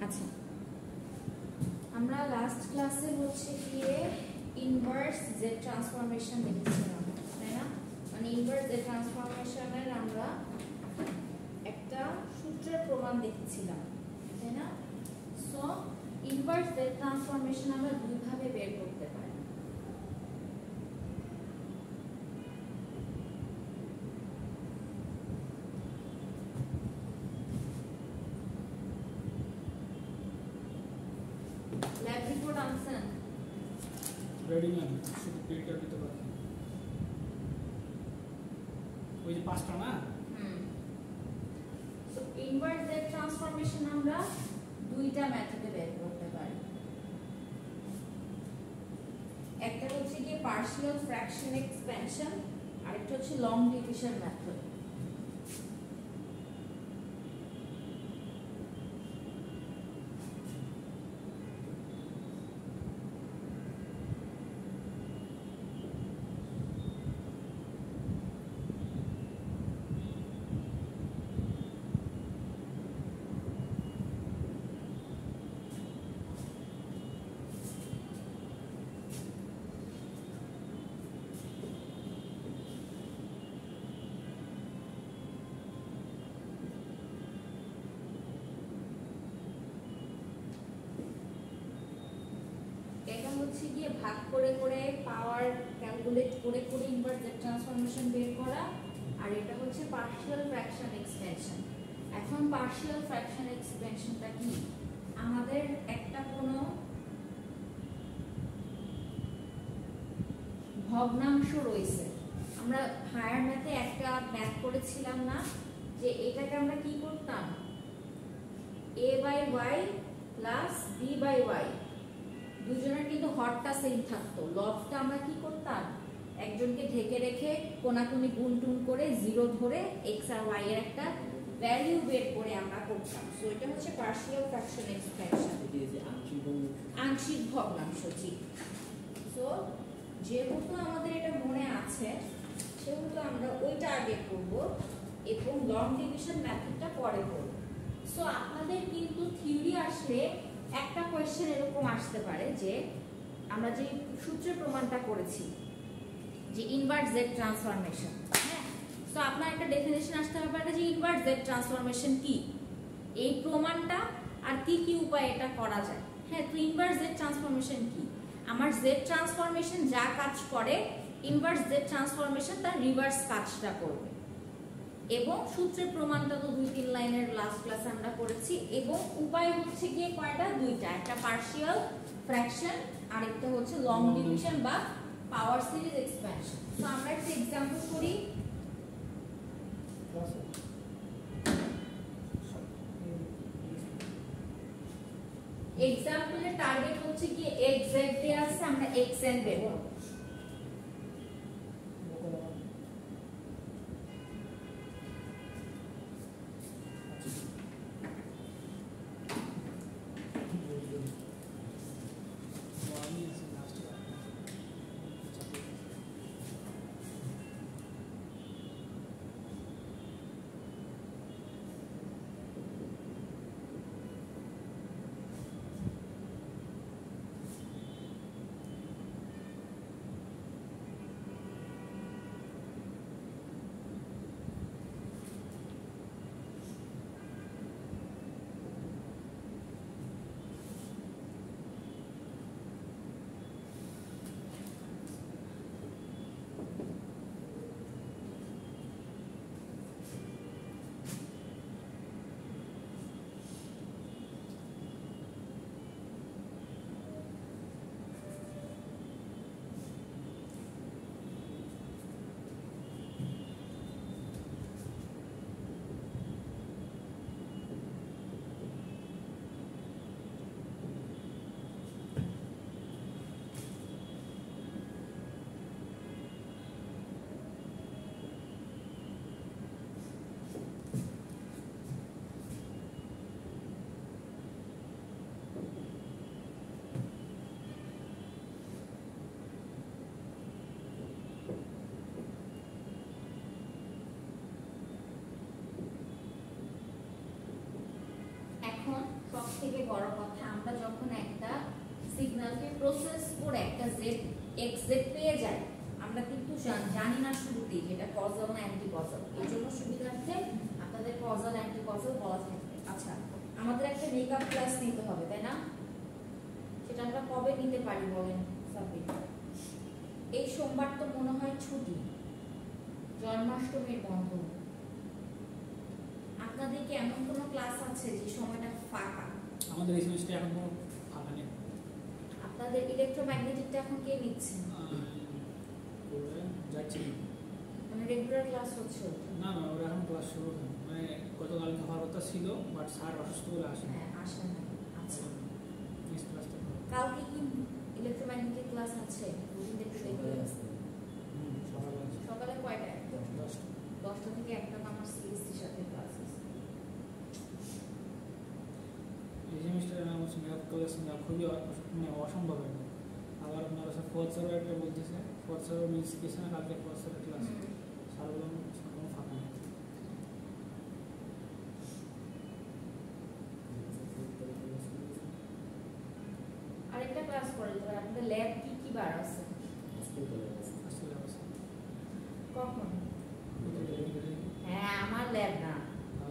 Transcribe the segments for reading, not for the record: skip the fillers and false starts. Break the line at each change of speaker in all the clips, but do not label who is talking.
আচ্ছা, আমরা লাস্ট ক্লাসে হচ্ছে গিয়ে ইনভার্স জেড ট্রান্সফরমেশন দেখেছিলাম, তাই না? মানে ইনভার্স জেড ট্রান্সফরমেশনের আমরা একটা সূত্রের প্রমাণ দেখেছিলাম, তাই না? সো ইনভার্স জেড ট্রান্সফরমেশন আমরা দুইভাবে বের করতে পারি। ল্যাব রিপোর্ট আনছেন?
রেডি না, শুধু পেইন্টার দিতে পারি। ওই যে পাঁচটা না।
সো ইনভার্স জেড ট্রান্সফরমেশন আমরা দুইটা মেথডে বের করতে পারি। একটা হচ্ছে কি পার্শিয়াল ফ্র্যাকশন এক্সপেনশন, আর একটা হচ্ছে লং ডিভিশন মেথড। এটা হচ্ছে গিয়ে ভাগ করে করে পাওয়ার ক্যালকুলেট করে করে ইনভার্স জেড ট্রান্সফরমেশন বের করা, আর এটা হচ্ছে পার্শিয়াল ফ্র্যাকশন এক্সপেনশন। এখন পার্শিয়াল ফ্র্যাকশন এক্সপেনশনটা কি? আমাদের একটা কোনো ভগ্নাংশ রয়েছে, আমরা হায়ার ম্যাথে একটা ম্যাথ করেছিলাম না, যে এটাকে আমরা কি করতাম, a/y প্লাস b/y, দুজনের কিন্তু হরটা সেম থাকতো। লবটা আমরা কি করতাম, একজনকে ঢেকে রেখে কোনাকুনি গুণ টুন করে জিরো ধরে এক্স আর ওয়াই এর একটা ভ্যালু বের করে আমরা করতাম। সো এটা হচ্ছে পার্শিয়াল ফ্র্যাকশন এক্সপেনশন, আংশিক ভগ্নাংশ। জি, সো যেহেতু আমাদের এটা মনে আছে সেহেতু আমরা ওইটা আগে করব এবং লং ডিভিশন মেথডটা পরে করব। সো আপনাদের কিন্তু থিওরি আসলে একটা কোয়েশ্চেন এরকম আসতে পারে যে আমরা যে সূত্রের প্রমাণটা করেছি যে ইনভার্স জেড ট্রান্সফরমেশন, হ্যাঁ, সো আপনার একটা ডেফিনেশন আসতে পারে যে ইনভার্স জেড ট্রান্সফরমেশন কি, এই প্রমাণটা আর কি কি উপায়ে এটা করা যায়। হ্যাঁ, তো ইনভার্স জেড ট্রান্সফরমেশন কি? আমার জেড ট্রান্সফরমেশন যা কাজ করে ইনভার্স জেড ট্রান্সফরমেশন তার রিভার্স কাজটা করবে। এবং সূত্রের প্রমাণটা তো 2-3 লাইনের লাস্ট ক্লাসে আমরা করেছি। এবং উপায় হচ্ছে গিয়ে কয়টা, দুইটা, একটা পার্শিয়াল ফ্র্যাকশন আর একটা হচ্ছে লং ডিভিশন বা পাওয়ার সিরিজ এক্সপেনশন। তো আমরা একটা एग्जांपल করি। एग्जांपलेর টার্গেট হচ্ছে কি xz দেয়া আছে, আমরা xn বের করব। থেকে বড় কথা, আমরা যখন একটা সিগন্যালকে প্রসেস করে একটা জেড এক্স জেড পেয়ে যাই, আমরা কিন্তু জানি না শুরুতেই যেটা কজাল না অ্যান্টি কজাল। এই জন্য সুবিধার্থে আপনাদের কজাল অ্যান্টি কজাল বলা থাকবে। আচ্ছা, আমাদের একটা মেকআপ ক্লাস নিতে হবে, তাই না? সেটা আমরা কবে নিতে পারি বলেন সাবির? এই সোমবার তো মনে হয় ছুটি, জন্মাষ্টমীর বন্ধ। আপনাদের কি এমন কোনো ক্লাস আছে যে সময়টা ফাঁকা?
আমাদের এই সেমিস্টারে এখন কোনো ফাঁকা নেই।
আপনাদের ইলেকট্রোম্যাগনেটিকটা এখন কে নিচ্ছে?
যাচ্ছি
মানে রেগুলার ক্লাস হচ্ছে?
না না, ওরা এখন ক্লাস শুরু হয়, মানে গতকাল হওয়ার কথা ছিল, বাট স্যার অসুস্থ বলে আসে।
হ্যাঁ, আসে না। আচ্ছা,
নেক্সট ক্লাসটা
কালকে কি ইলেকট্রোম্যাগনেটিক ক্লাস আছে? রুটিনটা একটু দেখে
সকালে আছে।
সকালে কয়টায়?
10টা।
10টা থেকে 1টা আমার সিএসসির সাথে ক্লাস আছে।
এই সেমিস্টারে আমার ম্যাথ ক্লাস না খুবই মানে অসম্ভব একদম। আবার আপনার কাছে ফোর্থ স্যারও একটা বলতেছে, ফোর্থ স্যারও মিস গেছে না, কালকে ফোর্থ স্যারের ক্লাস। স্যার বললাম কোনো ফাঁকা নেই।
আরেকটা ক্লাস করে দিতে পারে। আপনাদের ল্যাব কি বার আছে?
আসলে আছে
কখন? হ্যাঁ, আমার ল্যাব না,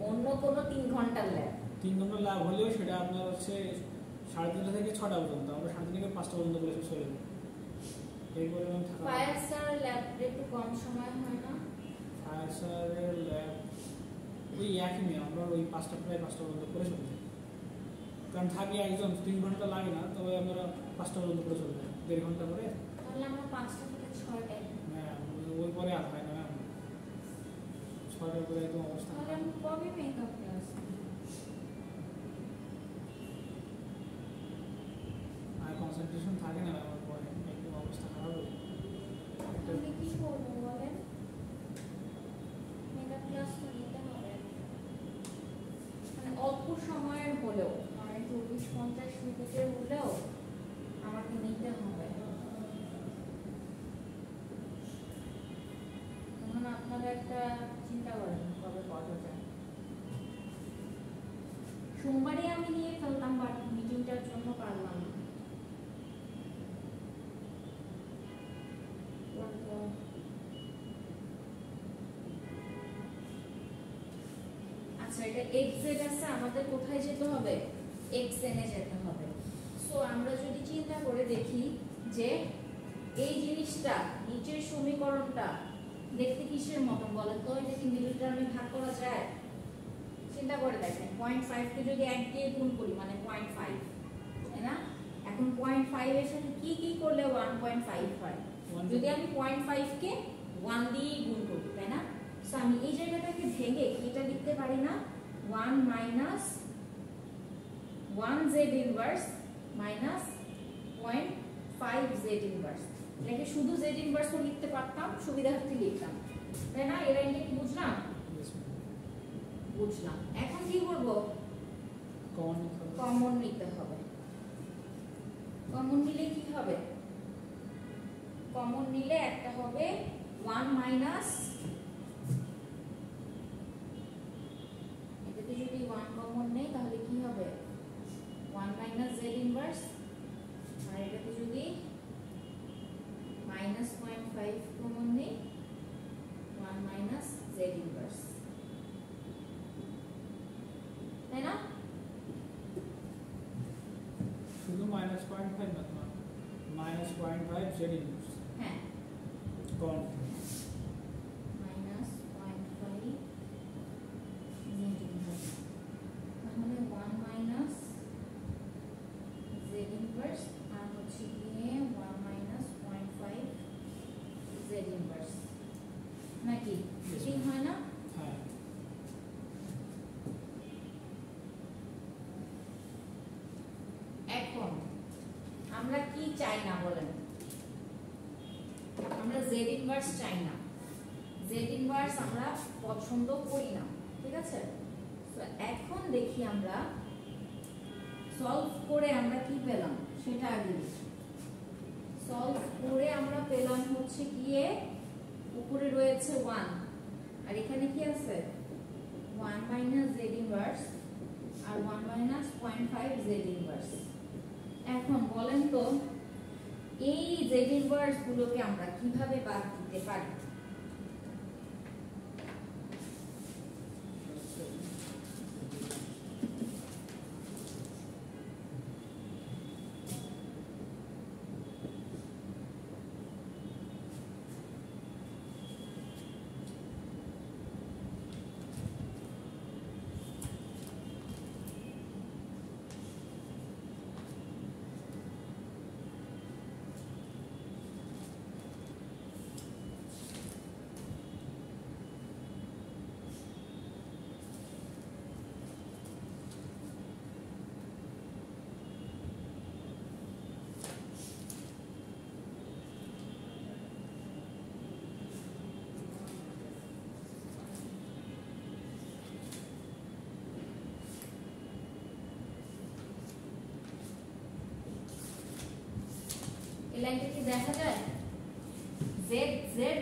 অন্য কোনো 3 ঘন্টার ল্যাব।
3 ঘন্টা লাভ হলেও সেটা আপনার হচ্ছে 3:30 থেকে 6টা পর্যন্ত, আমরা 3:30 থেকে 5টা পর্যন্ত বলে চলে যাই। এরপরে আমি থাকা
ফায়ার স্যার ল্যাবটা একটু কম সময় হয় না?
ফায়ার স্যারের ল্যাব ওই একই নিয়ে আমরা ওই 5টা প্রায় 5টা পর্যন্ত করে চলে যাই, কারণ থাকি একজন 3 ঘন্টা লাগে না, তবে আমরা 5টা পর্যন্ত করে চলে যাই, 1.5 ঘন্টা করে।
তাহলে আমরা 5টা থেকে 6টায়।
হ্যাঁ, ওই পরে আর হয় না, 6টার পরে একদম অবস্থা
তাহলে আমি কবে মেকআপ ক্লাস?
আর কনসেন্ট্রেশন থাকে না আমার পরে, একদম অবস্থা খারাপ হয়ে যায়।
তাহলে কি করবো বলেন? মেকআপ ক্লাস তো নিতে হবে, মানে অল্প সময়ের হলেও, মানে 40-50 মিনিটের হলেও আমাকে নিতে হবে। তখন আপনারা একটা চিন্তা করেন কবে করা যায়। সোমবারে আমি নিয়ে ফেলতাম, বাট মিটিংটার জন্য পারলাম না। আচ্ছা, এটা xz আছে, আমাদের কোথায় যেতে হবে? xn এ যেতে হবে। সো আমরা যদি চিন্তা করে দেখি যে এই জিনিসটা, নিচের সমীকরণটা দেখতে কিসের মতন বলেন তো? এটা কি মিডল টার্মে ভাগ করা যায়? চিন্তা করে দেখেন, 0.5 কে যদি 1 দিয়ে গুণ করি মানে 0.5, তাই না? এখন 0.5 এর সাথে কি কি করলে 1.5 হয়? যদি আমি 0.5 কে 1 দিয়ে গুণ করি, তাই না? সো আমি এই জায়গাটাকে ভেঙে কি এটা লিখতে পারি না? 1 minus 1 z inverse minus 0.5 z inverse. এটাকে শুধু z ইনভার্সও লিখতে পারতাম, সুবিধার্থে লিখতাম, তাই না? এরা এটা কি বুঝলাম? বুঝলাম। এখন কি করব? কমন নিতে হবে। কমন নিলে কি হবে? কমন নিলে একটা হবে 1 মাইনাস, এটাতে যদি 1 কমন নেই তাহলে কি হবে? 1 মাইনাস z ইনভার্স, আর এটাতে যদি মাইনাস 0.5 কমন নেই, 1 মাইনাস z ইনভার্স, তাই না?
শুধু -0.5 না, -0.5 z ইনভার্স।
হ্যাঁ,
কোন
মাইনাস 0.5 z ইনভার্স, তাহলে 1 মাইনাস z ইনভার্স আর হচ্ছে গিয়ে 1 মাইনাস 0.5 z ইনভার্স, নাকি? ঠিক হয় না?
হ্যাঁ,
এখন আমরা কি চাই না বলেন? আমরা z ইনভার্স চাই না, z ইনভার্স আমরা পছন্দ করি না, ঠিক আছে? তো এখন দেখি আমরা সলভ করে আমরা কি পেলাম সেটা আগে দেখি। সলভ করে আমরা পেলাম হচ্ছে গিয়ে উপরে রয়েছে 1 আর এখানে কি আছে 1 মাইনাস z ইনভার্স আর 1 মাইনাস 0.5 0.5 জেড ইনভার্স। এখন বলেন তো এই জেড ইনভার্স গুলোকে আমরা কিভাবে বাদ দিতে পারি? এই লাইনটা কি দেখা যায়? জেড জেড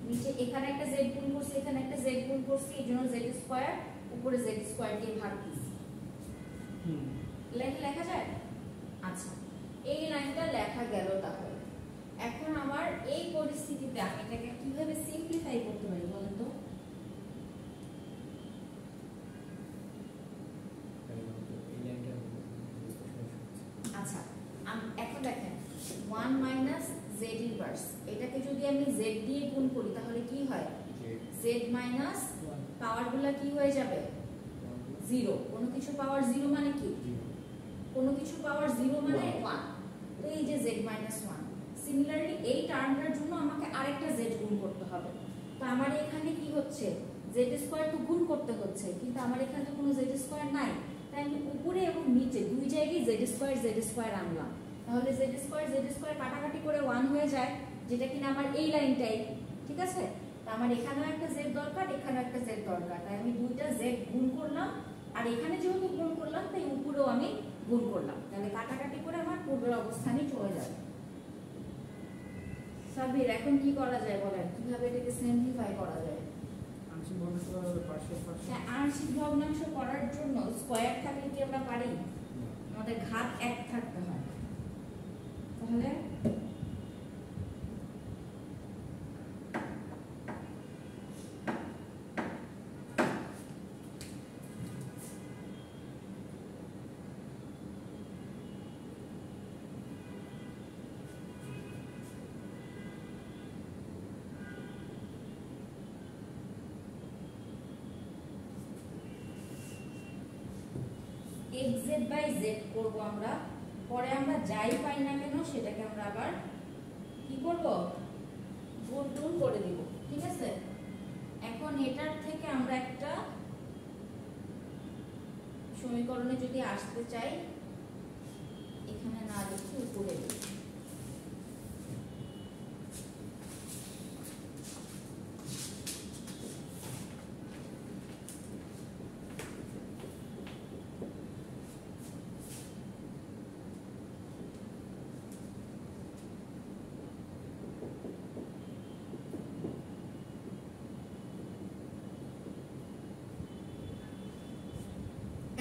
নিচে এখানে একটা জেড গুণ করছি, এখানে একটা জেড গুণ করছি, এই জন্য জেড স্কয়ার, উপরে জেড স্কয়ার দিয়ে ভাগ দিছি। লাইন লেখা যায়? আচ্ছা, এই লাইনটা লেখা গেল। তাহলে এখন আমার এই পরিস্থিতিতে আমি এটাকে কিভাবে সিম্পলিফাই করতে পারি বলেন তো? আচ্ছা, এখন দেখেন 1 মাইনাস জেড ইনভার্স, এটাকে যদি আমি জেড দিয়ে গুণ করি তাহলে কি হয়? জেড মাইনাস পাওয়ারগুলো কি হয়ে যাবে? 0। কোনো কিছু পাওয়ার 0 মানে কি? কোনো কিছু পাওয়ার 0 মানে 1। তো এই যে জেড মাইনাস 1, সিমিলারলি এই টার্মটার জন্য আমাকে আরেকটা জেড গুণ করতে হবে। তো আমার এখানে কি হচ্ছে? জেড স্কয়ার তো গুণ করতে হচ্ছে, কিন্তু আমার এখানে তো কোনো জেড স্কয়ার নাই, তাই আমি উপরে এবং নিচে দুই জায়গায় জেড স্কয়ার আনলাম। তাহলে জেড স্কয়ার কাটাকাটি করে 1 হয়ে যায়, যেটা কিনা আমার এই লাইনটাই। ঠিক আছে, তো আমার এখানেও একটা জেড দরকার, এখানেও একটা জেড দরকার, তাই আমি দুইটা জেড গুণ করলাম। আর এখানে যেহেতু গুণ করলাম তাই উপরেও আমি গুণ করলাম, তাহলে কাটাকাটি করে আমার পূর্বের অবস্থানে চলে যাবে। সাবির, এখন কি করা যায় বলেন? কিভাবে এটাকে সিম্পলিফাই করা যায়?
আংশিক ভগ্নাংশ করা যাবে, পার্শিয়াল পার্শিয়াল।
হ্যাঁ, আংশিক ভগ্নাংশ করার জন্য স্কয়ার থাকলে কি আমরা পারি? আমাদের ঘাত 1 থাকতে হয়। তাহলে xz বাই z করব আমরা। পরে আমরা যাই পাই না কেন সেটাকে আমরা আবার কি করব? গুণ টুন করে দিব। ঠিক আছে, এখন এটার থেকে আমরা একটা সমীকরণে যদি আসতে চাই, এখানে না লিখে উপরে দিই।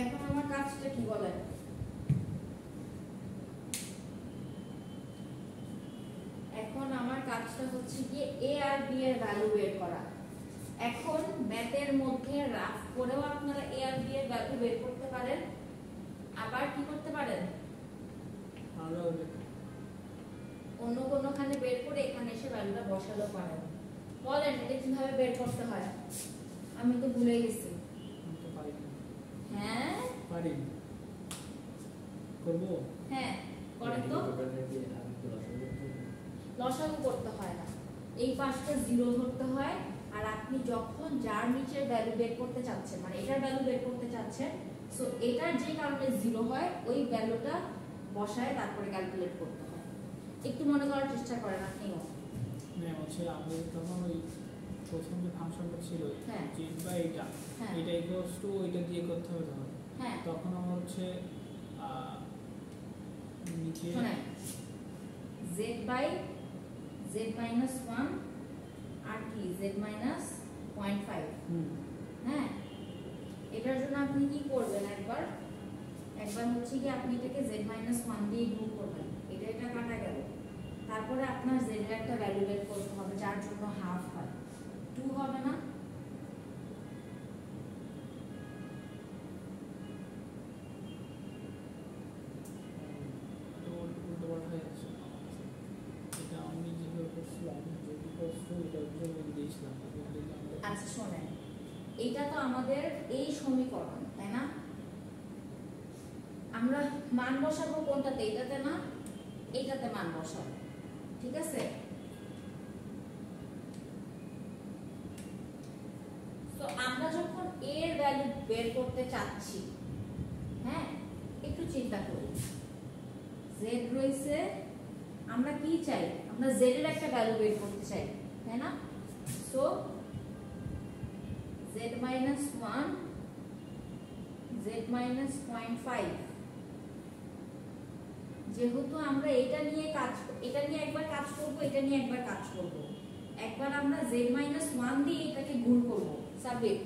এখন আমার কাজটা কি বলেন? এখন আমার কাজটা হচ্ছে গিয়ে a আর b এর ভ্যালু বের করা। এখন ম্যাথের মধ্যে রাফ করেও আপনারা a আর b এর ভ্যালু বের করতে পারেন, আবার কি করতে পারেন? অন্য কোনোখানে বের করে এখানে এসে ভ্যালুটা বসালেও পারেন। বলেন এটা কিভাবে বের করতে হয়? আমি তো ভুলে গেছি। হ্যাঁ
পারি, করব।
হ্যাঁ করেন তো। লসাগু করতে হয় না, এই পাশটা 0 ধরতে হয়। আর আপনি যখন যার নিচের ভ্যালু বের করতে চাচ্ছেন, মানে এটার ভ্যালু বের করতে চাচ্ছেন, সো এটার যে কারণে 0 হয় ওই ভ্যালুটা বসায় তারপরে ক্যালকুলেট করতে হয়। একটু মনে করার চেষ্টা করেন আপনিও।
না হচ্ছে আমাদের তখন ওই প্রথম যে ফাংশনটা ছিল জেড বাই এটা, এটা ইকুয়ালস টু ওইটা দিয়ে করতে হবে। তখন তখন আমার হচ্ছে নিচে
জেড বাই জেড মাইনাস 1 আর কি জেড মাইনাস 0.5। হ্যাঁ, এটার জন্য আপনি কি করবেন? একবার একবার হচ্ছে কি আপনি এটাকে z - 1 দিয়ে গুণ করবেন, এটা কাটা গেল, তারপরে আপনার z এর একটা ভ্যালু বের করতে হবে যার জন্য হাফ হয় 2 হবে না? আচ্ছা শোনেন, এইটা তো আমাদের এই সমীকরণ, তাই না? আমরা মান বসাবো কোনটাতে? এটাতে না, এইটাতে মান বসাবো, ঠিক আছে? তো আমরা যখন a এর ভ্যালু বের করতে চাচ্ছি, হ্যাঁ একটু চিন্তা করি, z রয়েছে, আমরা কি চাই? আমরা z এর একটা ভ্যালু বের করতে চাই, তাই না? সো z - 1 z - 0.5, যেহেতু আমরা এটা নিয়ে একবার কাজ করব, এটা নিয়ে একবার কাজ করব, একবার আমরা z - 1 দিয়ে এটাকে গুণ করব, সাবমিট।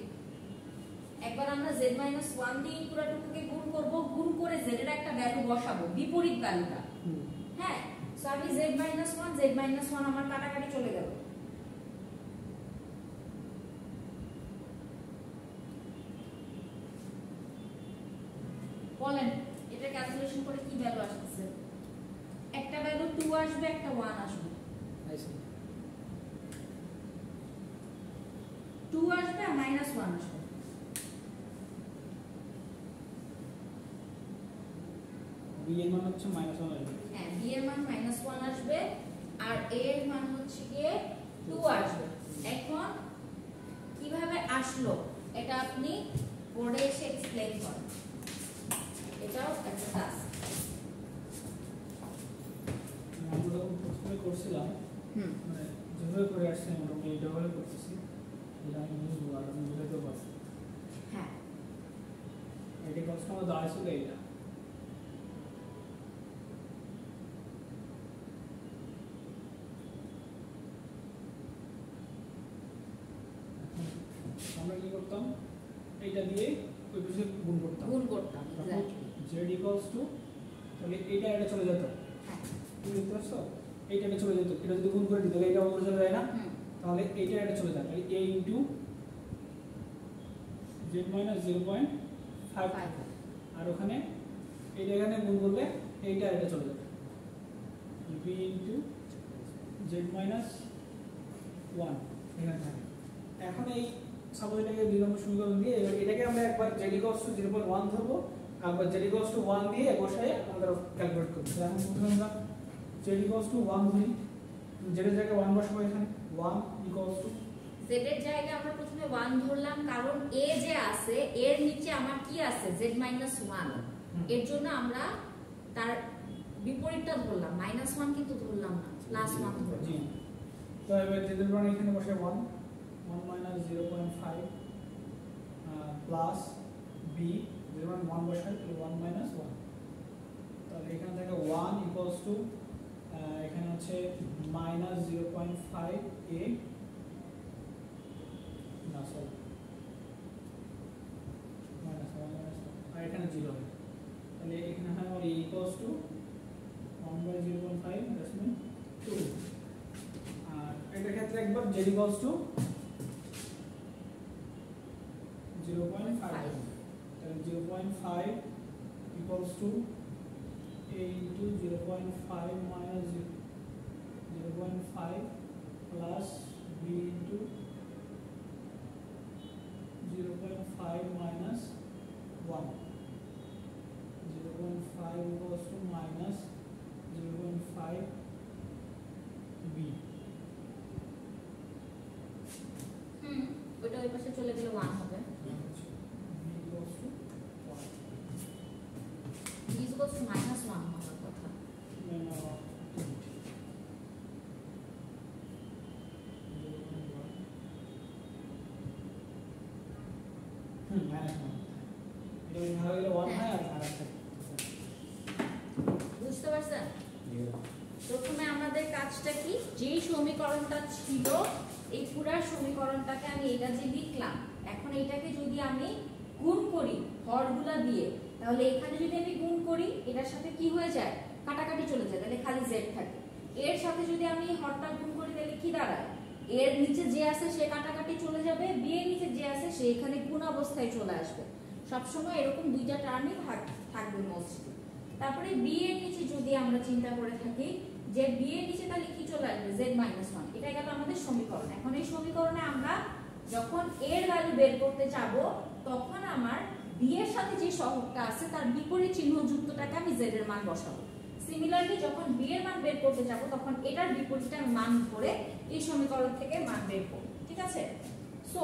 একবার আমরা z - 1 দিয়ে পুরোটুকুকে গুণ করব, গুণ করে z এর একটা ভ্যালু বসাবো, বিপরীত ভ্যালুটা, হ্যাঁ। সো আমি z - 1 আমার কাটাকাটি চলে গেল, বলেন এটা ক্যালকুলেশন করে কি ভ্যালু আসছে? একটা ভ্যালু 2 আসবে, একটা 1 আসবে। 2 আসবে আর -1 আসবে।
b এর মান হচ্ছে -1 আসবে।
হ্যাঁ, b এর মান -1 আসবে আর a এর মান হচ্ছে গিয়ে 2 আসবে। এখন কিভাবে আসলো এটা আপনি বোর্ডে এসে এক্সপ্লেইন করেন, এটাও একটা টাস্ক।
আমরা যখন প্রথমে করছিলাম, মানে যেভাবে করে আসছে মোটামুটি এইভাবে করতেছি, এটা আমি বুঝবো আর আমি বুঝাতে পারছি।
হ্যাঁ,
এটা কষ্ট আমার দাঁড়াইছিল এইটা। আমরা কি করতাম? এইটা দিয়ে ওই পিছে গুণ করতাম, z ইকুয়ালস টু, তাহলে এইটা এটা চলে যেত,
হ্যাঁ
তুমি বুঝতে পারছো? এইটা এটা চলে যেত, এটা যদি গুণ করে দিই তাহলে এটা উপরে চলে যায় না, তাহলে এইটা এটা চলে যায়, তাহলে a ইনটু z মাইনাস 0.5, আর ওখানে এইটা এখানে গুণ করলে এইটা এটা চলে যাবে, b ইনটু z মাইনাস 1 এখানে থাকে। এখন এই সাপোজ এটাকে 2 নম্বর সমীকরণ দিয়ে এটাকে আমরা একবার z ইকুয়ালস টু 0.1 ধরবো, একবার z ইকুয়ালস টু 1 দিয়ে বসায় আমরা ক্যালকুলেট করব। এখন প্রথমে আমরা z ইকুয়ালস টু 1 ধরি, z এর জায়গায় 1 বসাবো, এখানে 1 ইকুয়ালস টু
z এর জায়গায় আমরা প্রথমে 1 ধরলাম, কারণ a যে আছে এর নিচে আমার কি আছে? z - 1, এর জন্য আমরা তার বিপরীতটা ধরলাম, -1 কিন্তু ধরলাম না, +1 ধরলাম।
জি, তো এবার z এর মান এখানে বসাই 1 মাইনাস 0.5 প্লাস b, যেমন 1 বসাই 1 মাইনাস 1, তাহলে এখানে থাকে 1 ইকুয়ালস টু এখানে হচ্ছে মাইনাস 0.5 a, না সরি মাইনাস 1 আর এখানে 0 হবে, তাহলে এখানে হয় আমার a equals to 1 by 0.5 that's mean 2, আর এটার ক্ষেত্রে একবার z ইকুয়ালস টু 0.5, তাহলে 0.5 equals to a into 0.5 minus 0.5 plus b into 0.5 minus 1, 0.5 equals to minus 0.5 b,
ওটা ওই পাশে চলে গেলে 1 হবে, b equals to -1 হওয়ার কথা। বুঝতে পারছেন? প্রথমে আমাদের কাজটা কি, যেই সমীকরণটা ছিল এই পুরা সমীকরণটাকে আমি এটা যে লিখলাম, এখন এটাকে যদি আমি গুণ করি হরগুলা দিয়ে, তাহলে এখানে যদি আমি গুণ করি এটার সাথে কি হয়ে যায়, কাটাকাটি চলে যায়, তাহলে খালি জেড থাকে। এর সাথে যদি আমি হরটা গুণ করি তাহলে কি দাঁড়ায়, এর নিচে যে আছে সে কাটাকাটি চলে যাবে, বি এর নিচে যে আছে সে এখানে গুণ অবস্থায় চলে আসবে। সবসময় এরকম দুইটা টার্মই থাকবে মোস্টলি। তারপরে বি এর নিচে যদি আমরা চিন্তা করে থাকি যে বি এর নিচে তাহলে কি চলে আসবে, z-1, এটা গেল আমাদের সমীকরণ। এখন এই সমীকরণে আমরা যখন এর ভ্যালু বের করতে যাব তখন আমার বি এর সাথে যে সহগটা আছে তার বিপরীত চিহ্ন যুক্তটাকে আমি z এর মান বসাবো। সিমিলারলি যখন বি এর মান বের করতে যাব তখন এটার বিপরীতটা মান করে এই সমীকরণ থেকে মান বের করব। ঠিক আছে? সো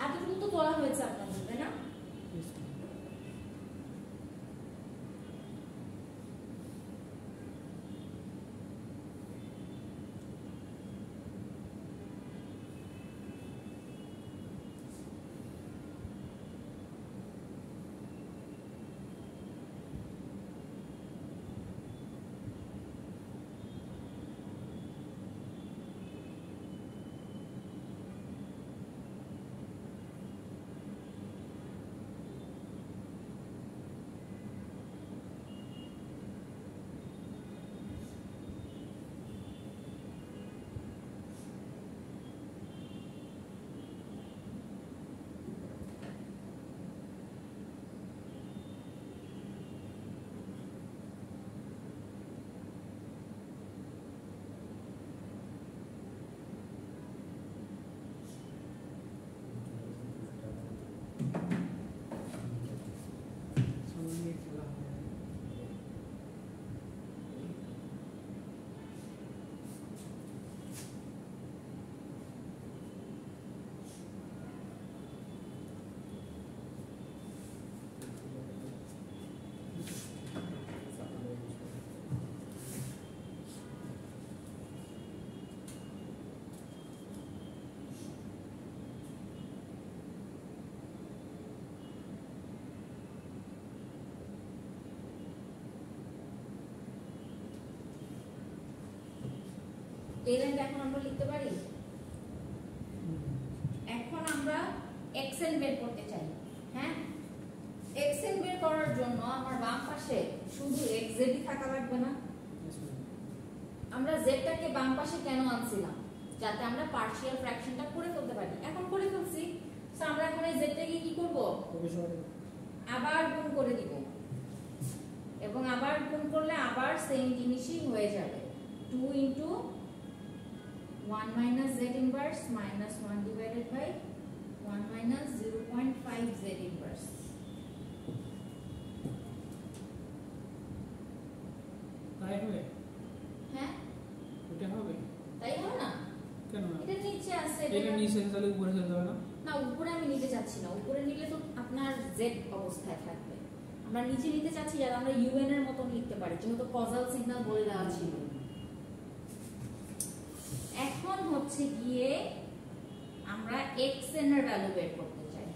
এতটুকু তো বলা হয়েছে আপনাদের, তাই না? এই লাইনটা এখন আমরা লিখতে পারি। এখন আমরা এক্সএন বের করতে চাই। হ্যাঁ, এক্সএন বের করার জন্য আমার বাম পাশে শুধু এক্সজেডই থাকা লাগবে না। আমরা জেডটাকে বাম পাশে কেন আনছিলাম, যাতে আমরা পার্শিয়াল ফ্র্যাকশনটা করে ফেলতে পারি। এখন করে ফেলছি, সো আমরা এখন এই জেডটাকে কি করব, আবার গুণ করে দিব, এবং আবার গুণ করলে আবার সেম জিনিসই হয়ে যাবে। 2 into 1 minus z inverse minus 1 divided by 1 minus 0.5 z inverse.
তাই হবে?
হ্যাঁ,
এটা হবে।
তাই হবে না?
কেন না?
এটা নিচে আছে,
এটা নিচে তাহলে উপরে চলে যাবে না?
না, উপরে আমি নিতে চাচ্ছি না। উপরে নিলে তো আপনার z অবস্থায় থাকবে। আমরা নিচে নিতে চাচ্ছি যাতে আমরা un এর মতন লিখতে পারি, যেহেতু কজাল সিগন্যাল বলে দেওয়া ছিল। এখন হচ্ছে গিয়ে আমরা xn এর ভ্যালু বের করতে চাই।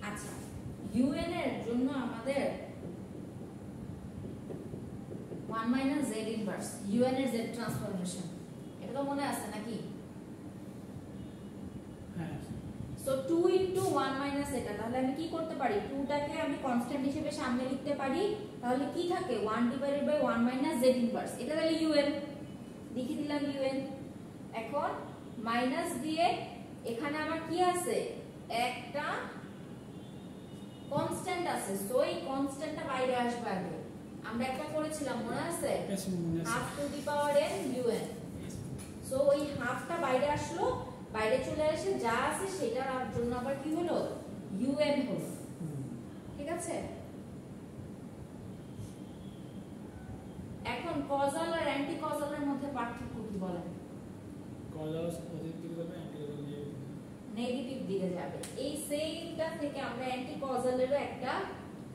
আচ্ছা, un এর জন্য আমাদের 1 minus z inverse, un এর z ট্রান্সফরমেশন, এটা তো মনে আছে নাকি?
হ্যাঁ।
সো 2 into 1 minus এটা, তাহলে আমি কি করতে পারি, 2 টাকে আমি কনস্ট্যান্ট হিসেবে সামনে লিখতে পারি। তাহলে কি থাকে, 1 divided by 1 minus z inverse, এটা তাহলে un, লিখে দিলাম un। এখন মাইনাস দিয়ে এখানে আমার কি আছে, একটা কনস্ট্যান্ট আছে, সো এই কনস্ট্যান্টটা বাইরে আসবে আগে। আমরা একটা করেছিলাম মনে আছে, have to the power n un। So ওই হাফটা বাইরে আসলো, বাইরে চলে আসে যা আছে সেটার জন্য আবার কি হলো, un হলো। ঠিক আছে? এখন কজাল আর অ্যান্টি কজালের মধ্যে পার্থক্য কি বলেন?
কজাল পজিটিভ দিকে যাবে, অ্যান্টি কজাল
নেগেটিভ দিকে যাবে। এই সেইমটা থেকে আমরা অ্যান্টি কজালেরও একটা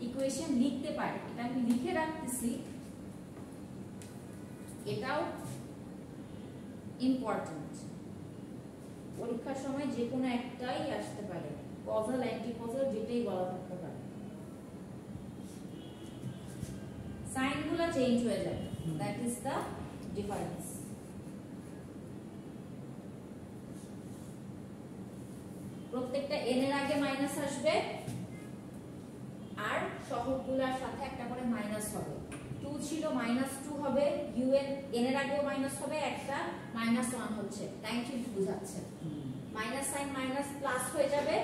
ইকুয়েশন লিখতে পারি, এটা আমি লিখে রাখতেছি, এটাও ইম্পর্টেন্ট। পরীক্ষার সময় যে কোনো একটাই আসতে পারে, কজাল অ্যান্টি কজাল যেটাই বলা থাকতে পারে। চেঞ্জ হয়ে যাবে, দ্যাট ইজ দ্য ডিফারেন্স। প্রত্যেকটা n এর আগে মাইনাস আসবে আর সহগগুলোর সাথে একটা করে মাইনাস হবে। 2 ছিল -2 হবে, u এর n এর আগেও মাইনাস হবে, একটা -1 হচ্ছে, টাইম শিফট বোঝাচ্ছে। মাইনাস সাইন মাইনাস প্লাস হয়ে যাবে,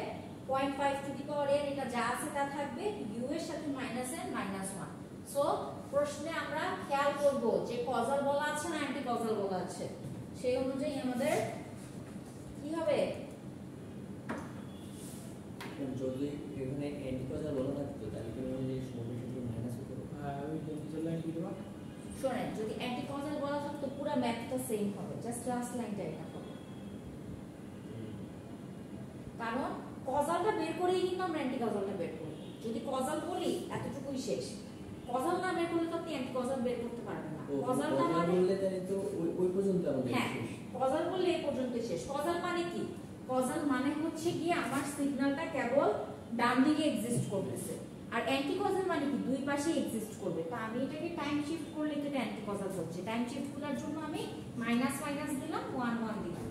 0.5 টু দি পাওয়ার n, এটা যা আছে তা থাকবে, u এর সাথে -n -1। সো প্রশ্নে আমরা খেয়াল করব যে কজাল বলা আছে না অ্যান্টি কজাল বলা আছে, সেই অনুযায়ী আমাদের কি হবে।
যদি এখানে অ্যান্টি কজাল বলা থাকতো তাহলে কি হবে, সমস্যা কি মাইনাস হতো?
ওই নিচের লাইন কি দেবা?
শুনেন, যদি অ্যান্টি কজাল বলা থাকতো পুরো ম্যাথটা সেম হবে, জাস্ট লাস্ট লাইনটা এটা হবে। কারণ কজালটা বের করেই কিন্তু আমরা অ্যান্টি কজালটা বের করি। যদি কজাল বলি এতটুকুই শেষ, কজাল না বের করলে তো আপনি অ্যান্টি কজাল বের করতে পারবেন না। কজালটা মানে
বললে তাহলে তো ওই পর্যন্ত আমাদের
হ্যাঁ,
শেষ।
কজাল বললে এই পর্যন্ত শেষ। কজাল মানে কি? কজাল মানে হচ্ছে কি আমার সিগন্যালটা কেবল ডান দিকে এক্সিস্ট করতেছে, আর অ্যান্টি কজাল মানে কি দুই পাশে এক্সিস্ট করবে। তো আমি এটাকে টাইম শিফট করলে এটা অ্যান্টি কজাল হচ্ছে। টাইম শিফট করার জন্য আমি মাইনাস মাইনাস দিলাম, 1 1 দিলাম।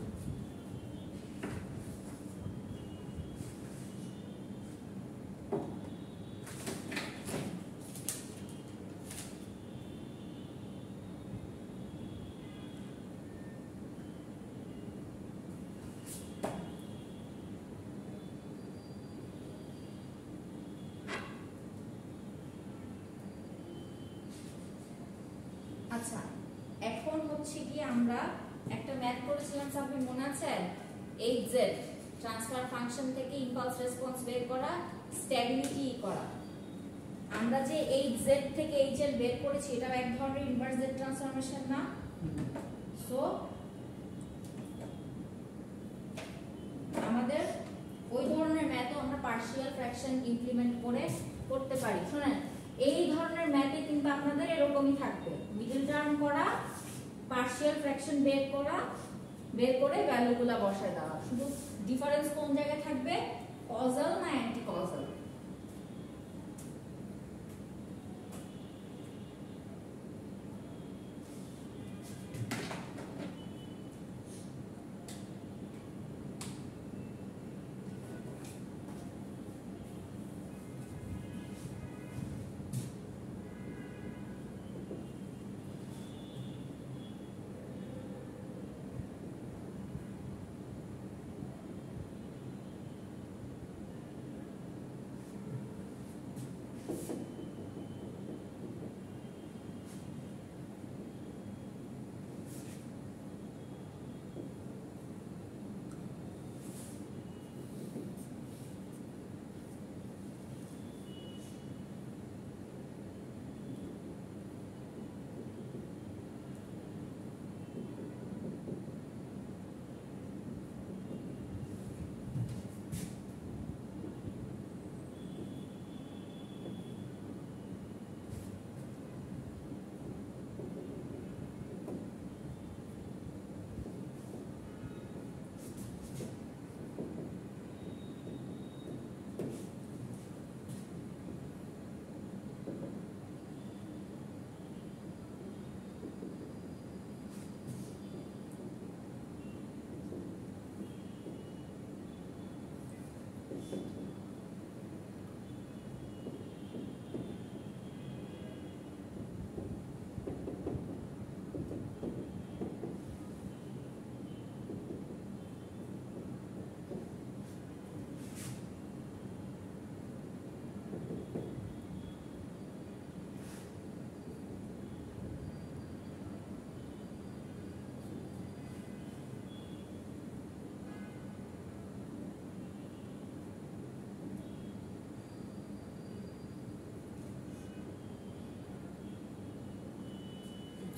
আচ্ছা, এখন হচ্ছে কি আমরা একটা ম্যাথ করেছিলাম সাবমিট, মনে আছে? hz ট্রান্সফার ফাংশন থেকে ইম্পালস রেসপন্স বের করা, স্ট্যাবিলিটি করা। আমরা যে hz থেকে hl বের করেছি এটা এক ধরনের ইনভার্স জেড ট্রান্সফরমেশন না? সো আমাদের ওই ধরনের ম্যাথও আমরা পার্শিয়াল ফ্র্যাকশন ইমপ্লিমেন্ট করে করতে পারি। শুনেন, এই ধরনের ম্যাথে কিন্তু আপনাদের এরকমই থাকবে, মিডল টার্ম করা, পার্শিয়াল ফ্র্যাকশন বের করা, বের করে ভ্যালুগুলো বসায় দেওয়া। শুধু ডিফারেন্স কোন জায়গায় থাকবে, কজাল না অ্যান্টি কজাল।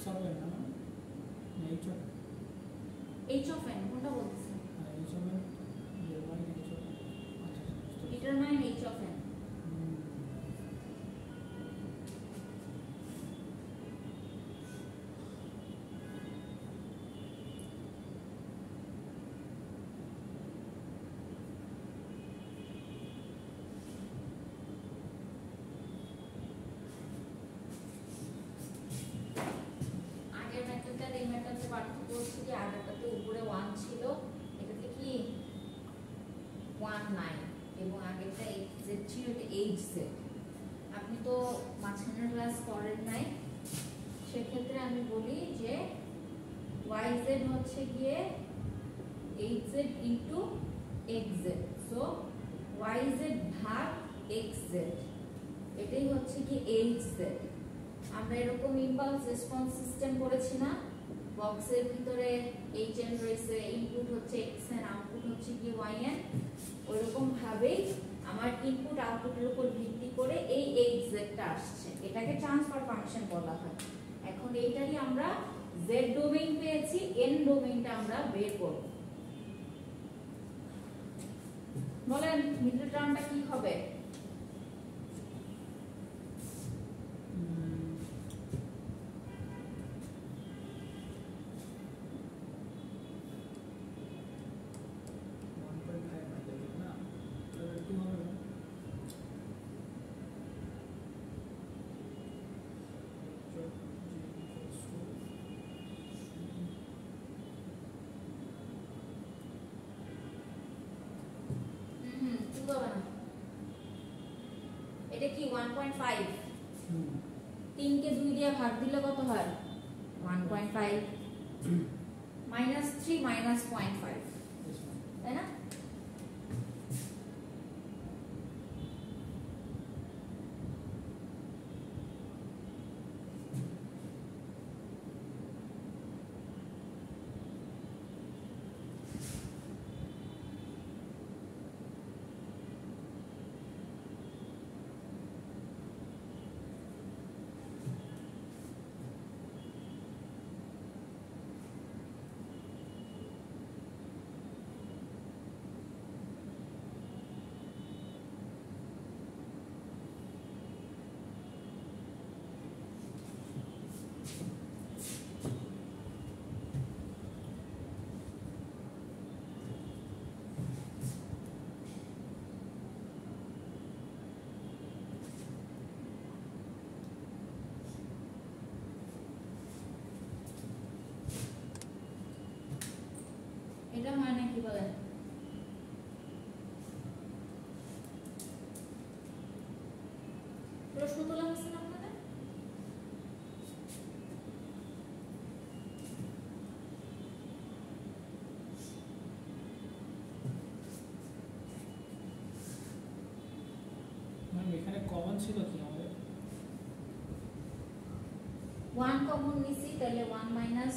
সামনে না H of
H of n কোনটা বলতেছেন?
H of determine H of আচ্ছা
determine H of n। 8z। আপনি তো মাঝখানের ক্লাস করেন নাই, সেক্ষেত্রে আমি বলি যে yz হচ্ছে গিয়ে 8z into xz, so yz ভাগ xz, এটাই হচ্ছে কি hz। আমরা এরকম ইম্পালস রেসপন্স সিস্টেম করেছি না, বক্সের ভিতরে hn রয়েছে, ইনপুট হচ্ছে xn, আউটপুট হচ্ছে কি yn। ওইরকম ভাবেই আমার ইনপুট আউটপুটের উপর ভিত্তি করে এই hz টা আসছে, এটাকে ট্রান্সফার ফাংশন বলা হয়। এখন এইটারই আমরা z ডোমেইন পেয়েছি, n ডোমেইনটা আমরা বের করব। বলেন মিডল টার্মটা কি হবে? এটা কি 1.5, 3 কে 2 দিয়ে ভাগ দিলে কত হয়? 1.5 মাইনাস 3 মাইনাস 0.5, তাই না? এটা হয় না কি বলেন? প্রশ্ন তোলা হচ্ছে না আপনাদের?
এখানে কমন ছিল কি আমাদের?
1 কমন নিছি, তাহলে 1 মাইনাস,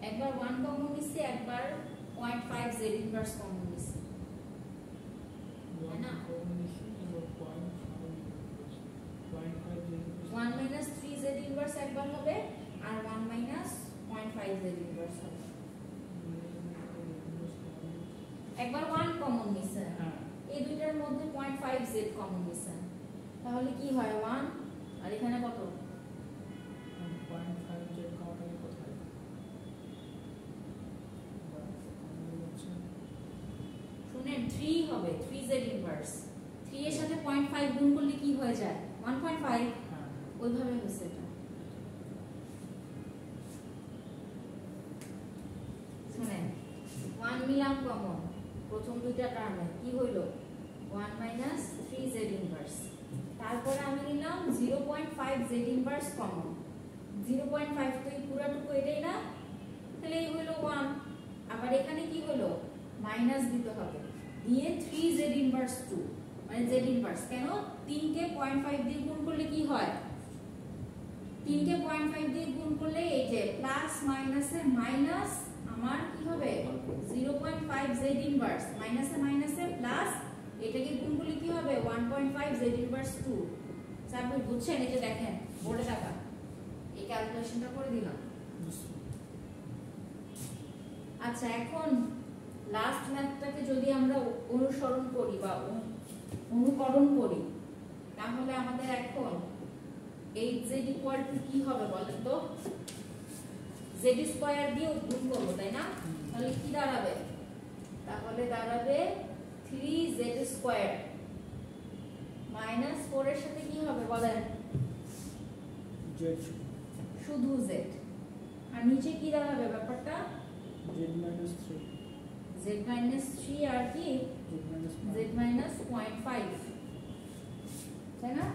একবার 1 কমন নিছি, একবার 0.5 z ইনভার্স কমন নিছি, না 1 মাইনাস 3 z ইনভার্স একবার হবে, আর 1 মাইনাস 0.5 z ইনভার্স হবে। একবার 1 কমন নিছে, এই দুইটার মধ্যে 0.5 z কমন নিছে, তাহলে কি হয় 1, আর এখানে কত?
0.5 z কমন কোথায়?
শুনেন 3 হবে, 3 z ইনভার্স, 3 এর সাথে 0.5 গুণ করলে কি হয়ে যায়? 1.5, ওইভাবে হচ্ছে এটা। শুনেন 1 মিলাম কমন, প্রথম দুইটা টার্মে কি হইলো? 1 মাইনাস 3 z ইনভার্স, তারপরে আমি নিলাম 0.5 z ইনভার্স কমন, 0.5 তো এই পুরাটুকু এটাই না, তাহলে এই হলো 1। আবার এখানে কি হলো? মাইনাস দিতে হবে, দিয়ে 3 z ইনভার্স 2, মানে z ইনভার্স কেন? 3 কে 0.5 দিয়ে গুণ করলে কি হয়? 3 কে 0.5 দিয়ে গুণ করলে এই যে প্লাস মাইনাসে মাইনাস আমার কি হবে? 0.5 z ইনভার্স, মাইনাসে মাইনাসে প্লাস, এটাকে গুণ করলে কি হবে? 1.5 z ইনভার্স 2। স্যার আপনি বুঝছেন? এই যে দেখেন বোর্ডে টাকা, এই ক্যালকুলেশনটা করে দিলাম। আচ্ছা, এখন লাস্ট ম্যাথটাকে যদি আমরা অনুসরণ করি বা অনুকরণ করি, তাহলে আমাদের এখন 8z ইকুয়াল টু কি হবে বলেন তো? z স্কয়ার দিয়ে গুণ করব, তাই না? তাহলে কি দাঁড়াবে? তাহলে দাঁড়াবে 3z স্কয়ার মাইনাস 4 এর সাথে কি হবে বলেন?
z,
শুধু z, আর নিচে কি দাঁড়াবে ব্যাপারটা?
z minus 3,
z minus 3 আর কি
z
z minus 0.5 তাই না?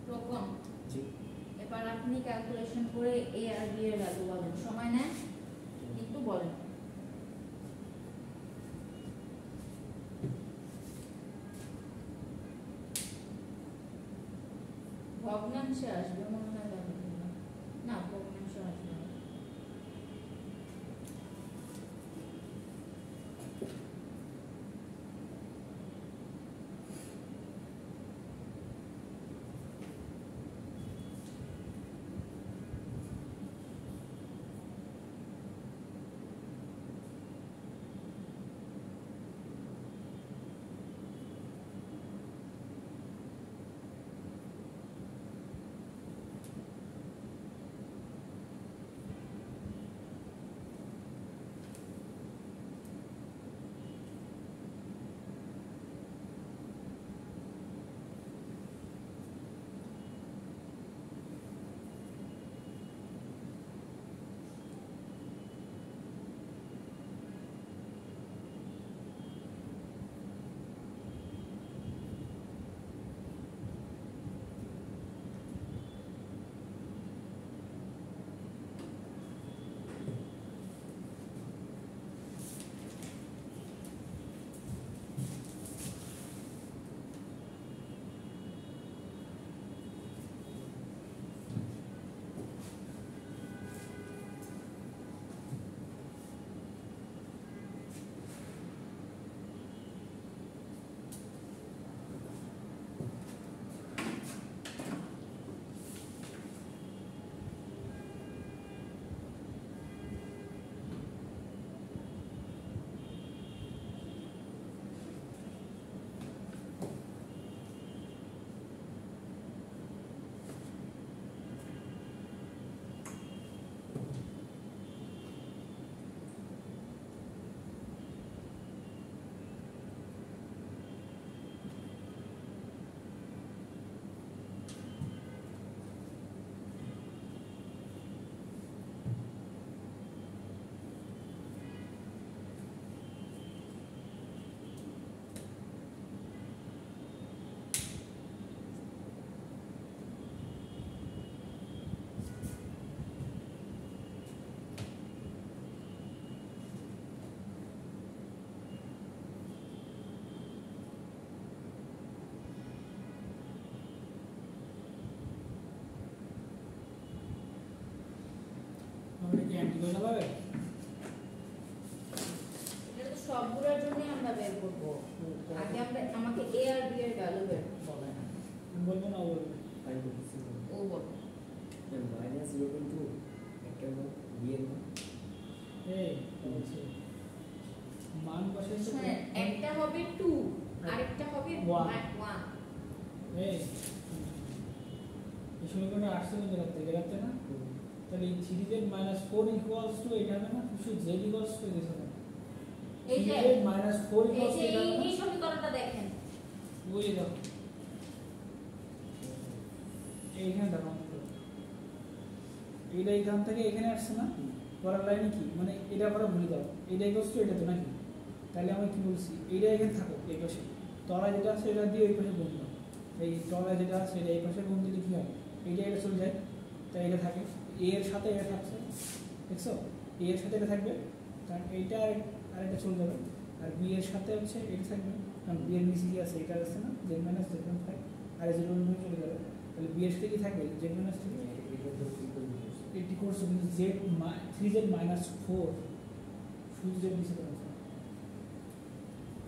রকম
জি
এবার আপনি ক্যালকুলেশন করে a আর b এর ভ্যালু বলেন, সময় নেন একটু বলেন। ভগ্নাংশে আসবে মনে হয়, না ভগ্নাংশে আসবে না।
আমরা কি অ্যান্টি করে পাবে?
এটা তো সবগুলোর জন্য আমরা বের করব। আগে আমাকে a আর b এর ভ্যালু বের করতে হবে।
বলবো না বলবো?
আমি বলছি
ও বলো
মাইনাস 0.2 একটা মান বি এর মান
এই বলছি মান বসাইছে তো?
শুনেন, একটা হবে 2 আরেকটা হবে 1।
এই এই সমীকরণটা আসছে কোন জায়গা থেকে? জায়গাতে না? তাহলে এই 3z - 4 ইকুয়ালস টু এটা হবে না? শুধু z ইকুয়ালস টু দিছে না?
এই যে
3z - 4
এই
ইকুয়ালস
যে
টু এটা
এই সমীকরণটা দেখেন,
ওই দেখো এইখানে দেখো এইটা এখান থেকে এখানে আসছে না? পরের লাইনে কি মানে এটা পরে ভুলে দাও, এইটা ইকুয়ালস টু এটা তো নাকি? তাহলে আমি কি বলছি, এইটা এখানে থাকো এই পাশে, তলা যেটা আছে এটা দিয়ে ওই পাশে গুণ দাও, এই তলায় যেটা আছে এটা এই পাশে গুণ দিলে কি হয়, এইটা এটা চলে যায়, তাই এটা থাকে, এ এর সাথে এটা থাকছে, দেখছো, এ এর সাথে এটা থাকবে, কারণ এইটা আর এটা চলে যাবে, আর বি এর সাথে হচ্ছে এটা থাকবে, কারণ বি এর নিচে কি আছে, এটা আছে না, Z minus Z minus five, আর এই জিরো চলে যাবে, তাহলে বি এর সাথে কি থাকবে, জেড মাইনাস থ্রি, এটি করছে কিন্তু জেড 3z মাইনাস 4 শুধু জেড নিচে করা আছে,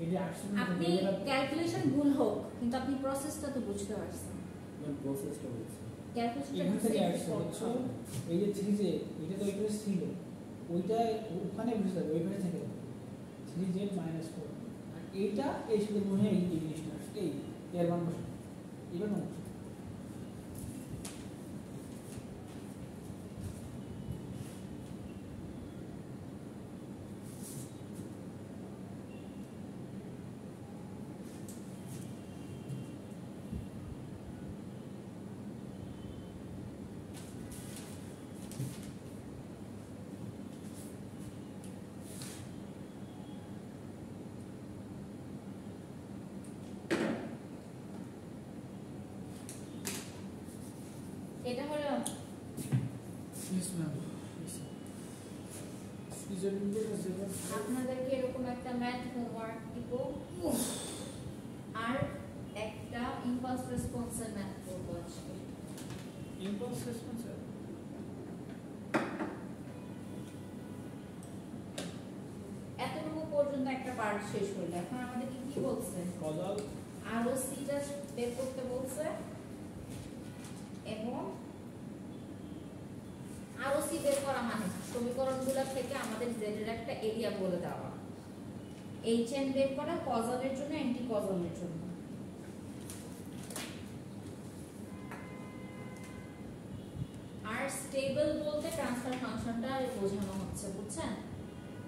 এটা আসছে
আপনি ক্যালকুলেশন ভুল হোক কিন্তু আপনি প্রসেসটা তো বুঝতে পারছেন,
প্রসেসটা বলছি
এখান থেকে আসছে হচ্ছে এই যে 3z এটা তো ওইখানে ছিল, ওইটা ওখানে বুঝতে যাবে, ওইখানে থেকে 3z মাইনাস 4, আর এইটা এই সাথে মনে হয় এই জিনিসটা আসছে, এই এর মান বসে এবার না
এটা হলো
ইয়েস ম্যাম
আপনাদেরকে এরকম একটা ম্যাথ হোমওয়ার্ক দিব আর একটা ইম্পালস রেসপন্সের ম্যাথ করব আজকে।
ইম্পালস রেসপন্স
এতটুকু পর্যন্ত একটা পার্ট শেষ হলো, এখন আমাদেরকে কি বলছে,
কজাল
আরো সিটা বের করতে বলছে এবং আরো সি বের করা মানে সমীকরণগুলো থেকে আমাদের z এর একটা এরিয়া বলে দেওয়া, hn বের করা কজালের জন্য অ্যান্টি কজালের জন্য। আর স্টেবল বলতে ট্রান্সফার ফাংশনটা বোঝানো হচ্ছে, বুঝছেন,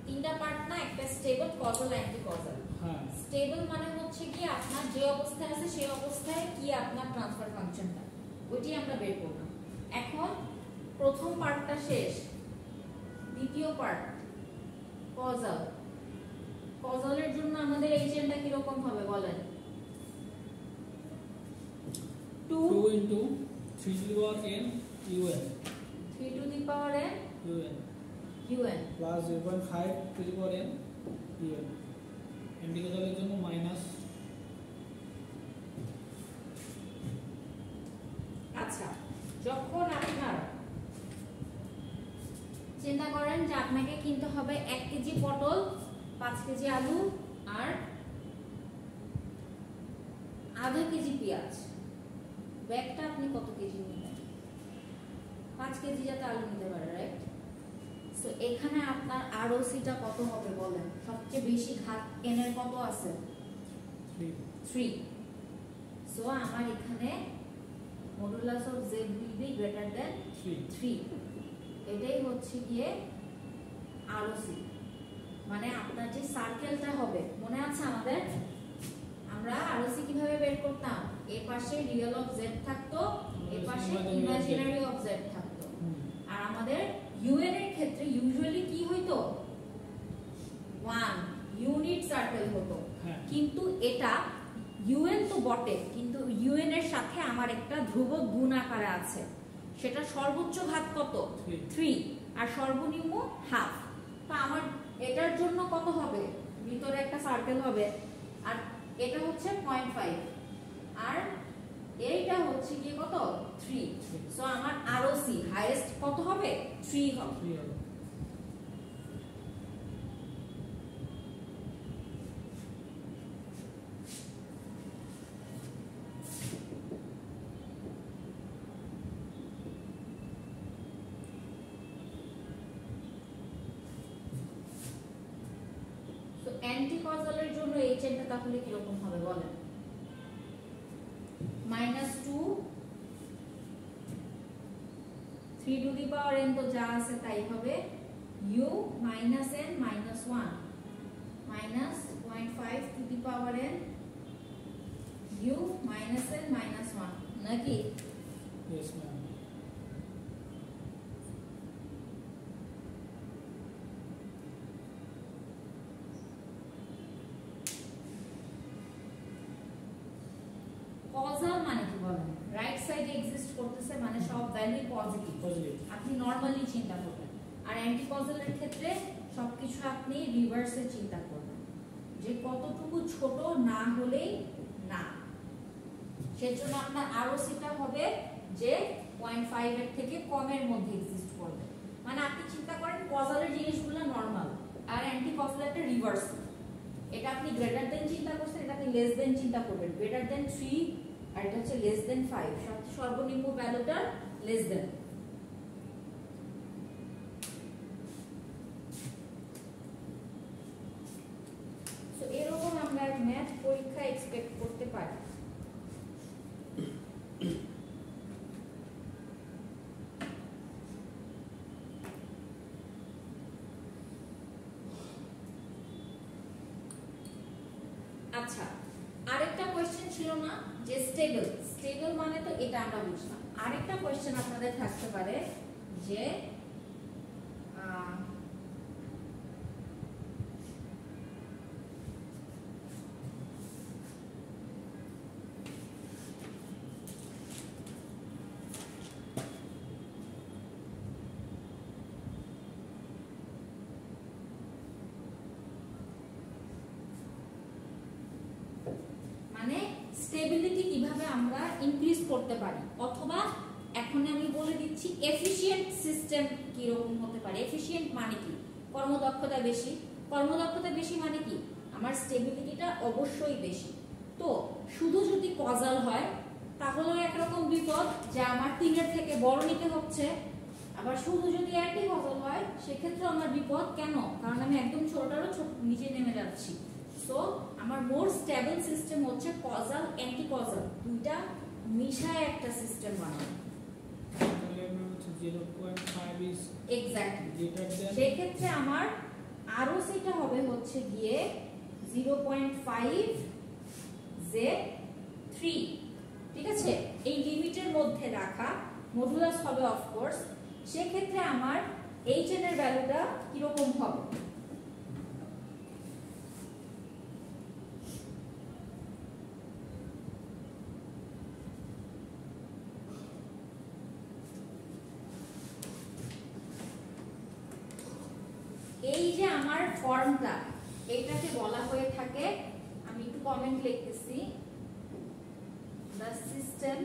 তিনটা পার্ট না, একটা স্টেবল, কজাল, অ্যান্টি কজাল।
হ্যাঁ
স্টেবল মানে হচ্ছে কি আপনার যে অবস্থায় আছে সেই অবস্থায় কি আপনার ট্রান্সফার ফাংশনটা, ওইটি আমরা বের করব। এখন প্রথম পার্টটা শেষ, দ্বিতীয় পার্ট কজাল। কজালের জন্য আমাদের এইচএনটা কি রকম হবে বলেন, 2
2 into 3 to the power n un
3 to the power n un
plus 0.5 to the power n un, anti কজালের জন্য মাইনাস।
আচ্ছা, যখন আপনার চিন্তা করেন যে আপনাকে কিনতে হবে 1 কেজি পটল, 5 কেজি আলু আর আধা কেজি পেঁয়াজ, ব্যাগটা আপনি কত কেজি নেবেন, 5 কেজি যাতে আলু নিতে পারে, রাইট? সো এখানে আপনার আরওসিটা কত হবে বলেন, সবচেয়ে বেশি ঘাত n এর কত আছে, 3। সো আমার এখানে modulus of z will be greater than 3, এটাই হচ্ছে গিয়ে আরওসি, মানে আপনার যে সার্কেলটা হবে, মনে আছে আমাদের আমরা আরওসি কিভাবে বের করতাম, এই পাশে রিয়েল অফ z থাকতো, এই পাশে ইমাজিনারি অফ z থাকতো, আর আমাদের un এর ক্ষেত্রে ইউজুয়ালি কি হইতো, 1 ইউনিট সার্কেল হতো, কিন্তু এটা un তো বটে, কিন্তু un এর সাথে আমার একটা ধ্রুবক গুণ আকারে আছে, সেটা সর্বোচ্চ ঘাত কত, 3, আর সর্বনিম্ন হাফ। তো আমার এটার জন্য কত হবে, ভিতরে একটা সার্কেল হবে, আর এটা হচ্ছে 0.5, আর এইটা হচ্ছে কি কত, 3। সো আমার আরওসি হাইয়েস্ট কত হবে, 3 হবে। অ্যান্টি কজালের জন্য এই চেনটা তাহলে কি রকম হবে বলেন, -2 3 টু দি পাওয়ার n তো যা আছে তাই হবে, u n -1 -0.5 to the power n u n -1 নাকি?
Yes ma'am.
কজাল মানে কি বলেন? রাইট সাইডে এক্সিস্ট করতেছে মানে সব ভ্যালু পজিটিভ।
পজিটিভ
আপনি নরমালি চিন্তা করবেন। আর অ্যান্টি কজালের ক্ষেত্রে সবকিছু আপনি রিভার্সে চিন্তা করবেন, যে কতটুকু ছোট না হলেই না। সেজন্য আপনার আরওসিটা হবে যে 0.5 এর থেকে কমের মধ্যে এক্সিস্ট করবে। মানে আপনি চিন্তা করেন কজালের জিনিসগুলো নরমাল আর অ্যান্টি কজালেরটা রিভার্স। এটা আপনি গ্রেটার দেন চিন্তা করছেন, এটা আপনি লেস দেন চিন্তা করবেন। গ্রেটার দেন 3 আর এটা হচ্ছে লেস দেন 5, সর্বনিম্ন ভ্যালুটা লেস দেন। সো এরকম আমরা ম্যাথ পরীক্ষা এক্সপেক্ট করতে পারি। আচ্ছা, আরেকটা কোশ্চেন ছিল না যে স্টেবল। স্টেবল মানে তো এটা আমরা বুঝলাম। আরেকটা কোশ্চেন আপনাদের থাকতে পারে যে স্টেবিলিটি কিভাবে আমরা ইনক্রিজ করতে পারি, অথবা এখন আমি বলে দিচ্ছি এফিশিয়েন্ট সিস্টেম কি রকম হতে পারে। এফিশিয়েন্ট মানে কি? কর্মদক্ষতা বেশি। কর্মদক্ষতা বেশি মানে কি? আমার স্টেবিলিটিটা অবশ্যই বেশি। তো শুধু যদি কজাল হয় তাহলে একরকম বিপদ যে আমার 3 এর থেকে বড় নিতে হচ্ছে। আবার শুধু যদি একই কজাল হয় সেক্ষেত্রে আমার বিপদ। কেন? কারণ আমি একদম ছোটটারও ছোট নিচে নেমে যাচ্ছি। সো আমার মোর স্টেবল সিস্টেম হচ্ছে কজাল অ্যান্টি কজাল দুইটা মিশায় একটা সিস্টেম বানানো।
তাহলে আমরা হচ্ছে 0.5 ইজ
এক্স্যাক্টলি।
গ্রেটার দেন,
সেই ক্ষেত্রে আমার আরো সেটা হবে হচ্ছে গিয়ে 0.5 Z3। ঠিক আছে, এই লিমিটের মধ্যে রাখা মডুলাস হবে অফ কোর্স। সেই ক্ষেত্রে আমার hn এর ভ্যালুটা কি রকম হবে? এই যে আমার ফর্মটা, এইটাকে বলা হয়ে থাকে, আমি একটু কমেন্ট লিখতেছি, the system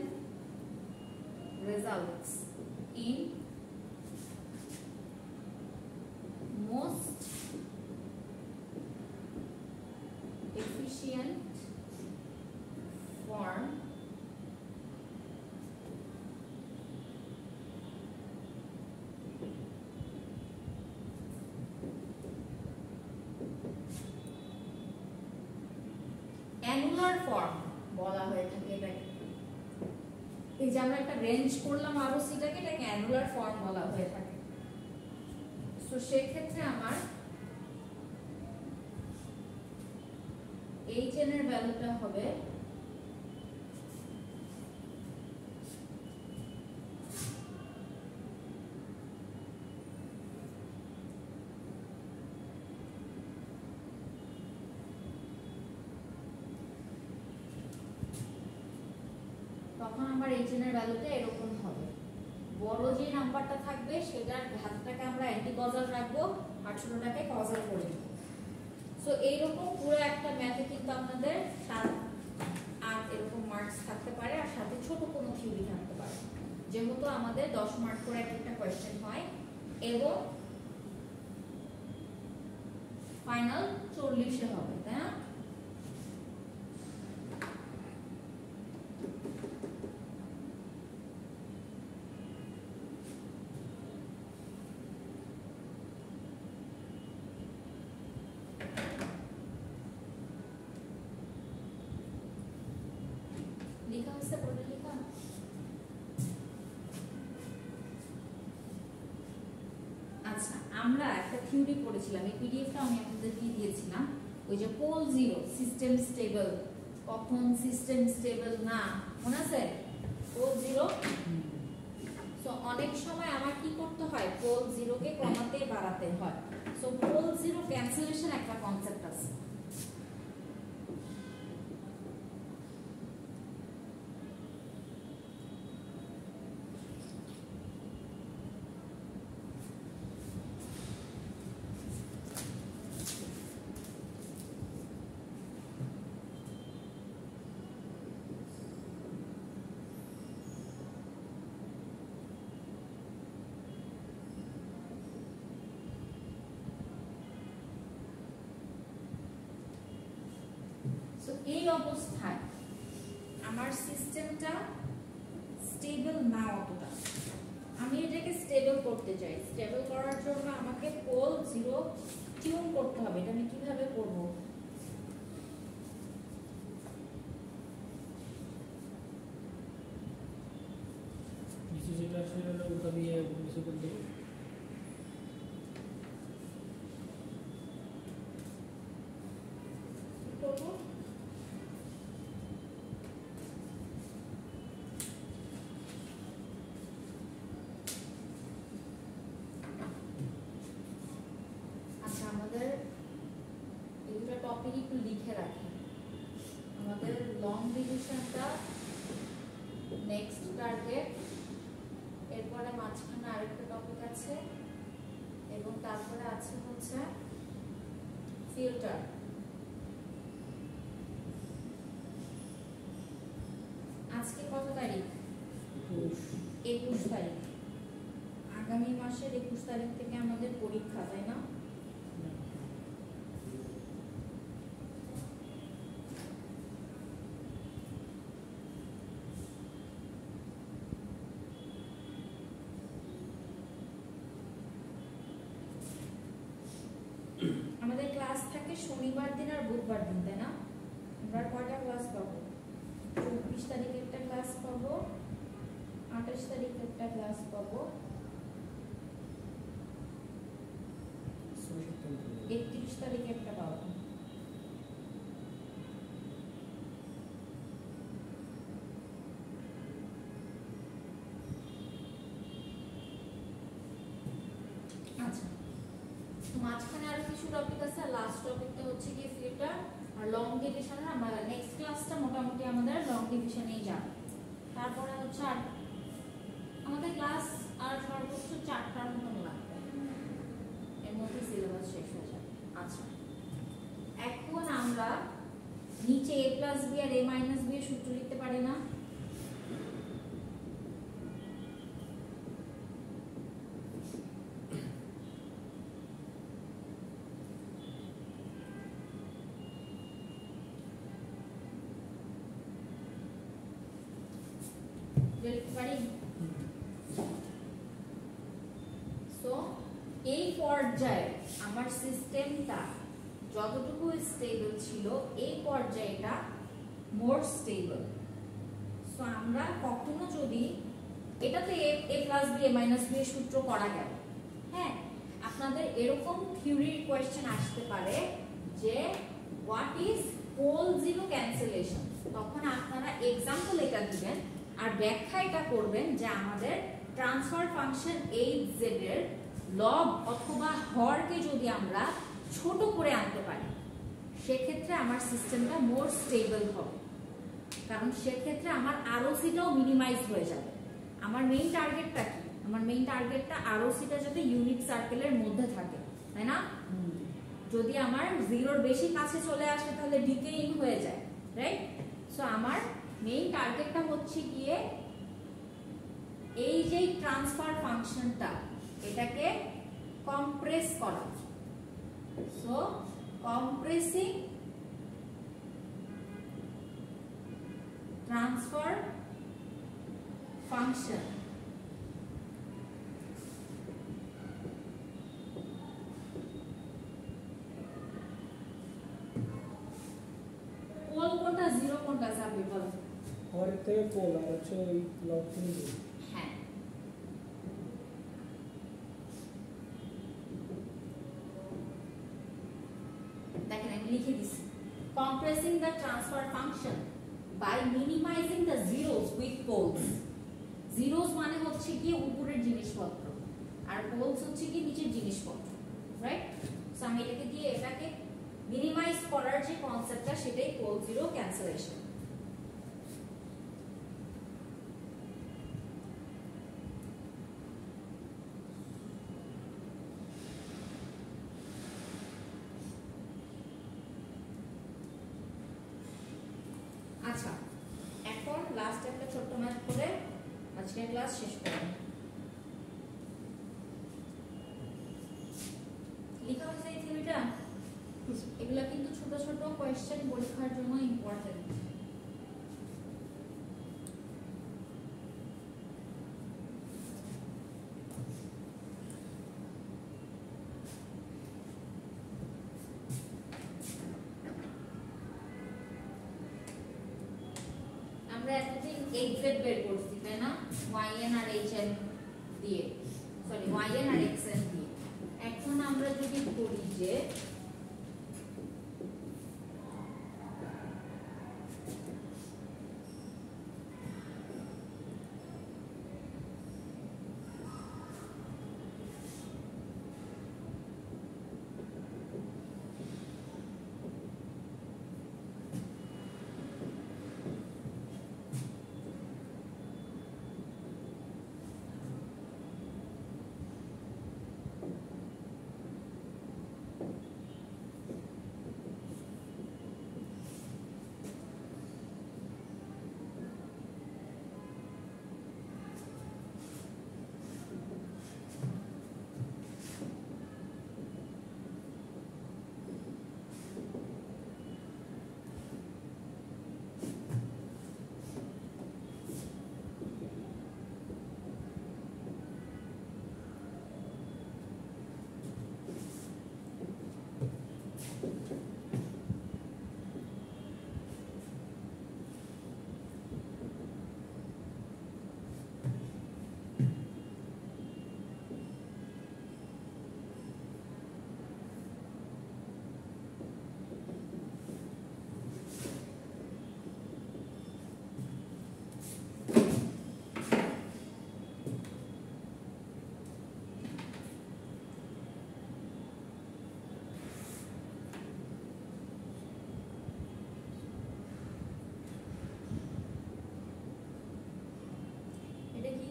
results in most efficient form annular form বলা হয়ে থাকে। এটাকে এই যে আমরা একটা রেঞ্জ করলাম আরওসিটাকে, এটাকে অ্যানুলার ফর্ম বলা হয়ে থাকে। সো সেই ক্ষেত্রে আমার hn এর ভ্যালুটা হবে তখন আমার hn এর ভ্যালুটা এরকম হবে। বড় যে নাম্বারটা থাকবে সেটার ঘাতটাকে আমরা অ্যান্টি কজাল রাখবো আর ছোটটাকে কজাল করে দেব। সো এইরকম পুরো একটা ম্যাথে কিন্তু আপনাদের 7-8 এরকম মার্কস থাকতে পারে, আর সাথে ছোট কোনো থিওরি থাকতে পারে। যেহেতু আমাদের 10 মার্ক করে একটা কোশ্চেন হয় এবং ফাইনাল 40 হবে, তাই না? লিখা হচ্ছে পড়ে লিখা। আচ্ছা, আমরা একটা থিওরি পড়েছিলাম, এই পিডিএফটা আমি আপনাদেরকে দিয়েছিলাম। ওই যে পোল জিরো সিস্টেম স্টেবল, কখন সিস্টেম স্টেবল না, মনে আছে? Pole zero. সো অনেক সময় আমার কি করতে হয়, পোল জিরোকে কমাতে বাড়াতে হয়। সো পোল জিরো ক্যান্সেলেশন একটা কনসেপ্ট আছে। সো এই অবস্থায় আমার সিস্টেমটা স্টেবল না অতটা, আমি এটাকে স্টেবল করতে চাই। স্টেবল করার জন্য আমাকে পোল জিরো টিউন করতে হবে। এটা আমি কিভাবে করব?
নিচে যেটা আছে ওটা দিয়ে নিচে করতে হবে।
কি করব? আচ্ছা, আমাদের এই দুটো টপিক একটু লিখে রাখি। আমাদের লং ডিভিশনটা নেক্সট টার্গেট, এরপরে মাঝখানে আরেকটা টপিক আছে, এবং তারপরে আছে হচ্ছে ফিল্টার। আজকে কত তারিখ? 21 তারিখ। আগামী মাসের 21 তারিখ থেকে আমাদের পরীক্ষা, তাই না? আমাদের ক্লাস থাকে শনিবার দিন আর বুধবার দিন, তাই না? আমরা কয়টা ক্লাস পাবো? 24 তারিখে একটা ক্লাস পাবো, 28 তারিখে একটা ক্লাস পাবো, 31 তারিখে একটা পাবো। আচ্ছা, তো মাঝখানে আরো কিছু টপিক আছে। লাস্ট টপিকটা হচ্ছে কি ফিল্টার আর লং ডিভিশন। আমরা নেক্সট ক্লাসটা মোটামুটি আমাদের লং ডিভিশনেই যাবে। তারপরে হচ্ছে আর আমাদের ক্লাস আর সর্বোচ্চ 4টার মতন লাগবে, এর মধ্যে সিলেবাস শেষ হয়ে যাবে। আচ্ছা, এখন আমরা নিচে a প্লাস বি আর a মাইনাস বি এর সূত্র লিখতে পারি না? লিখতে পারি। সো এই পর্যায়ে আমার সিস্টেমটা যতটুকু স্টেবল ছিল, এই পর্যায়টা মোর স্টেবল। সো আমরা কখনো যদি এটাতে a plus B a minus B এর সূত্র করা গেল, হ্যাঁ, আপনাদের এরকম থিওরির কোয়েশ্চেন আসতে পারে যে what is pole zero cancellation. তখন আপনারা এক্সাম্পল এটা দিবেন আর ব্যাখ্যা এটা করবেন যে আমাদের ট্রান্সফার ফাংশন h z এর লব অথবা হরকে যদি আমরা ছোট করে আনতে পারি, সেক্ষেত্রে আমার সিস্টেমটা মোর স্টেবল হবে। কারণ সেক্ষেত্রে আমার আরওসিটাও মিনিমাইজ হয়ে যাবে। আমার মেইন টার্গেটটা কি? আমার মেইন টার্গেটটা আরওসিটা যাতে ইউনিট সার্কেলের মধ্যে থাকে, তাই না? যদি আমার জিরোর বেশি কাছে চলে আসে তাহলে ডিকেইং হয়ে যায়, রাইট? সো আমার মেইন টার্গেটটা হচ্ছে গিয়ে এই যে ট্রান্সফার ফাংশনটা, এটাকে কম্প্রেস করা। So compressing transfer function. Pole কোনটা জিরো কোনটা যাবে বলো?
হরের থেকে পোল আর হচ্ছে ওই লব থেকে।
হ্যাঁ, দেখেন আমি লিখে দিছি, compressing the transfer function by minimizing the zeros with poles. zeros মানে হচ্ছে কি উপরের জিনিসপত্র আর poles হচ্ছে কি নিচের জিনিসপত্র, রাইট? সো আমি এটাকে দিয়ে এটাকে মিনিমাইজ করার যে কনসেপ্টটা, সেটাই পোল জিরো ক্যান্সেলেশন। আচ্ছা, এখন লাস্ট একটা ছোট্ট ম্যাথ করে আজকের ক্লাস শেষ করব। লিখা হয়েছে এই থিওরিটা? একটু এগুলা কিন্তু ছোট ছোট কোয়েশ্চেন পরীক্ষার জন্য ইম্পর্টেন্ট। আমরা এতদিন xz বের করছি তাই না, yn আর hn দিয়ে, সরি yn আর xn দিয়ে। এখন আমরা যদি করি যে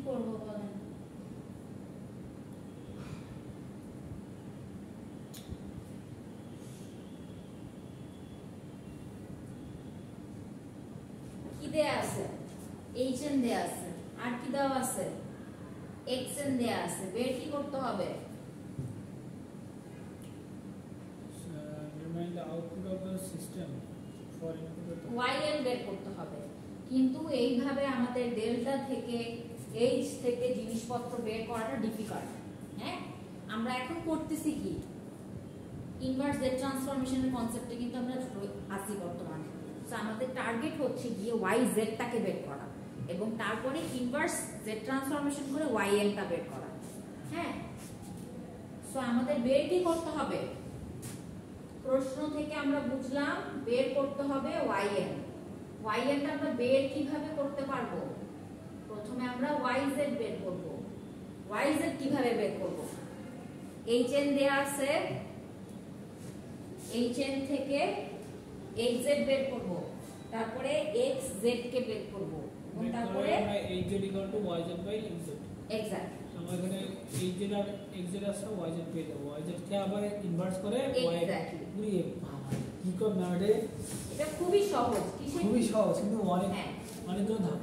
করব বলেন? কি দেয়া আছে? hn দেয়া আছে, আর কি দেওয়া আছে? xn দেয়া আছে। বের কি করতে হবে?
determine the output of the system for input
yn বের করতে হবে। কিন্তু এইভাবে আমাদের ডেল্টা থেকে h থেকে জিনিসপত্র বের করাটা ডিফিকাল্ট। হ্যাঁ, আমরা এখন করতেছি কি, ইনভার্স জেড ট্রান্সফরমেশনের কনসেপ্টে কিন্তু আমরা আসি বর্তমানে। সো আমাদের টার্গেট হচ্ছে গিয়ে yz টাকে বের করা এবং তারপরে ইনভার্স জেড ট্রান্সফরমেশন করে yn টা বের করা। হ্যাঁ, সো আমাদের বের কি করতে হবে? প্রশ্ন থেকে আমরা বুঝলাম বের করতে হবে yn। yn টা আমরা বের কিভাবে করতে পারবো? প্রথমে আমরা yz বের করব। yz কিভাবে বের করব? hn দেয়া আছে, hn থেকে hz বের করব, তারপরে xz কে বের করব এবং তারপরে
hz = yz by xz।
Exact.
আমরা এখানে hz আর xz আছে, yz পেয়ে যাব। yz কে আবার ইনভার্স করে y পুরিয়ে কি করব না রে?
এটা খুবই সহজ।
খুবই সহজ, কিন্তু অনেক
হ্যাঁ
অনেক ধাপ।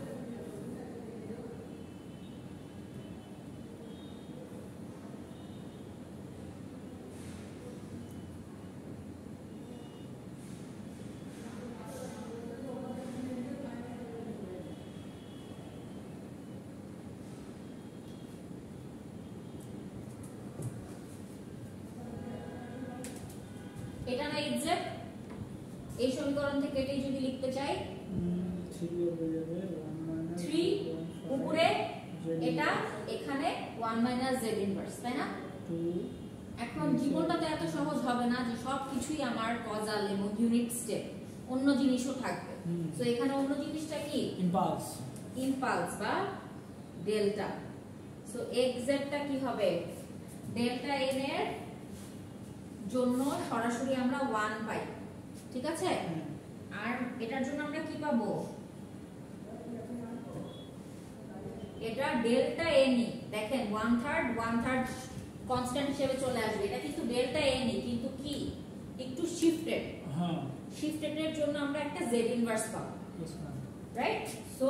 এটা না এক্সাক্ট, এই সমীকরণ থেকে এটাই যদি লিখতে চাই 3 উপরে এটা এখানে 1 - z ইনভার্স, তাই না? এখন জীবনটা তো এত সহজ হবে না যে সবকিছুই আমার কজাল এবং ইউনিট স্টেপ, অন্য জিনিসও থাকবে। সো এখানে অন্য জিনিসটা কি?
ইম্পালস।
ইম্পালস বা ডেল্টা। সো এক্সাক্টটা কি হবে? ডেল্টা n এর জন্য সরাসরি আমরা 1 পাই, ঠিক আছে? আর এটার জন্য আমরা কি পাবো? এটা ডেল্টা n ই, দেখেন 1/3 কনস্ট্যান্ট হিসেবে চলে আসবে। এটা কিন্তু ডেল্টা n ই, কিন্তু কি একটু শিফটেড।
হ্যাঁ,
শিফটেড এর জন্য আমরা একটা z ইনভার্স পাবো, রাইট? সো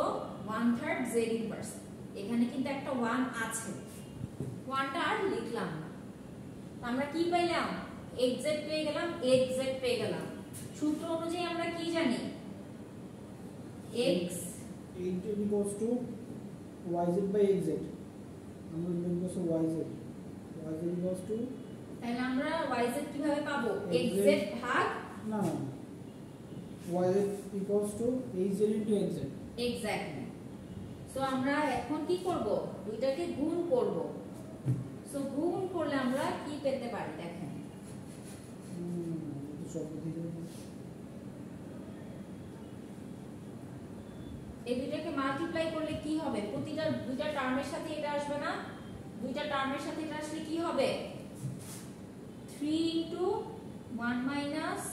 1/3 z ইনভার্স, এখানে কিন্তু একটা 1 আছে, 1টা আর লিখলাম না। আমরা কি পাইলাম? এক্সাক্ট পেয়ে গেলাম, এক্সাক্ট পেয়ে গেলাম। সূত্র অনুযায়ী আমরা কি জানি? x
eight equals to yz by xz, আমরা লিখব yz ইকুয়ালস টু,
তাহলে আমরা yz কিভাবে পাবো? xz ভাগ
না yz equals to hz into xz।
Exactly. So আমরা এখন কি করব? দুইটাকে গুণ করব। সো গুণ করলে আমরা কি পেতে পারি দেখেন।
সব দিকে
এই দুইটাকে মাল্টিপ্লাই করলে কি হবে? প্রতিটা দুইটা টার্মের সাথে এটা আসবে না? দুইটা টার্মের সাথে এটা আসলে কি হবে? 3 ইনটু 1 মাইনাস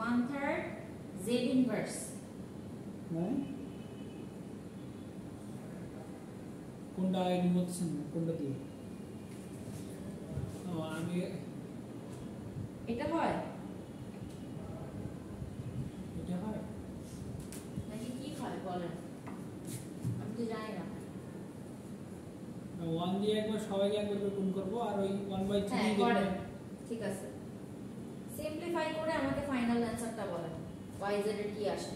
1/3 z ইনভার্স।
মানে কোনটা আইডি হচ্ছেন কোনটা দিয়ে? আমি
এটা হয়
এটা হয়
নাকি কি হয় বলেন? আমি তো জানি না।
1 দিয়ে একবার সবাইকে একবার করে গুণ করব আর ওই 1/3
হ্যাঁ
দিয়ে
করেন, ঠিক আছে। সিম্পলিফাই করে আমাকে ফাইনাল অ্যানসারটা বলেন, yz এর কি আসে?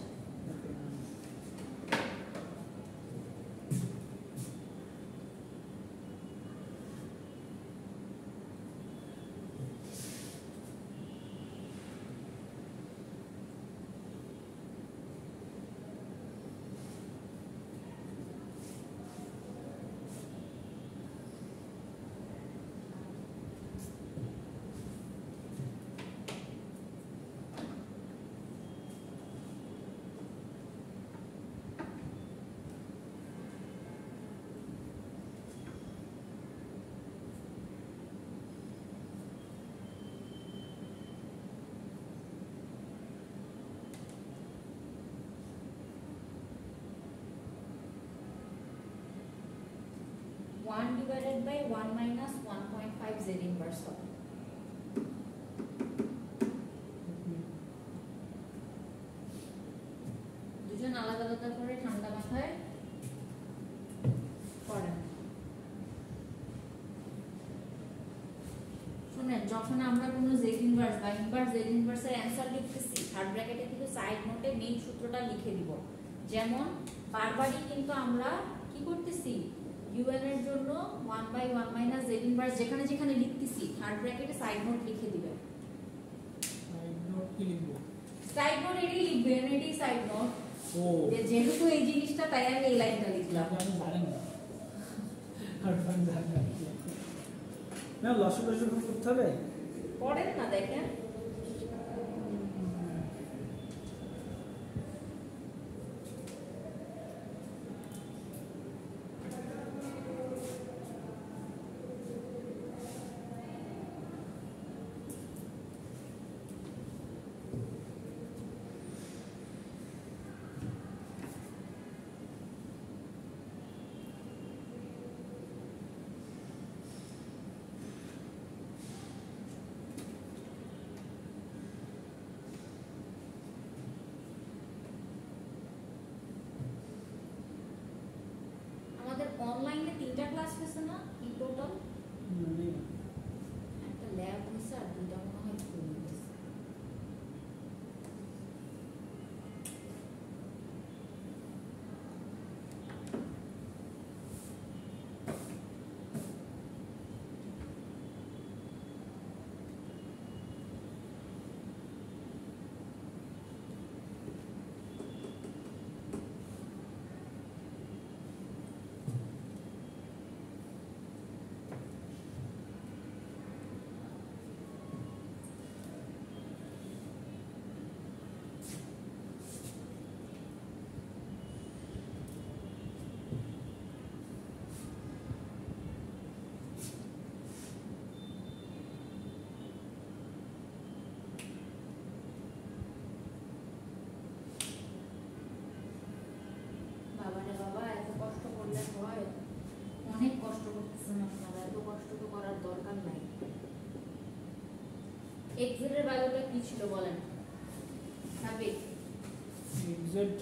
One divided by 1 minus 1.5 z inverse হবে। দুজন আলাদা আলাদা করে ঠান্ডা মাথায় করেন। শুনেন, যখন আমরা কোনো z ইনভার্স বা ইনভার্স z ইনভার্সের অ্যানসার লিখতেছি, থার্ড ব্র্যাকেটে কিন্তু সাইড নোটে মেইন সূত্রটা লিখে দিব। যেমন বারবারই কিন্তু আমরা কি করতেছি? un এর জন্য 1/1 মাইনাস z ইনভার্স যেখানে যেখানে লিখতেছি থার্ড ব্র্যাকেটে সাইড নোট লিখে দিবেন।
সাইড নোট কি লিখব?
সাইড নোট এটাই লিখবেন, এটাই সাইড নোট।
ও
যেহেতু এই জিনিসটা তাই আমি এই লাইনটা লিখলাম।
আমি জানি না, আর আমি জানি না লসু লসু করতে হবে।
পড়েন না, দেখেন অনলাইনে 3টা ক্লাস হয়েছে না ইন টোটাল? একটা ল্যাব হয়েছে আর 2টা মনে হয় ফুল হয়েছে। বাবারে বাবা, এত কষ্ট করলে হয়? অনেক কষ্ট করতেছেন আপনারা, এত কষ্ট তো করার দরকার নাই। এক্সেল এর ভ্যালুটা কি ছিল বলেন? সাবিক
এক্সাক্ট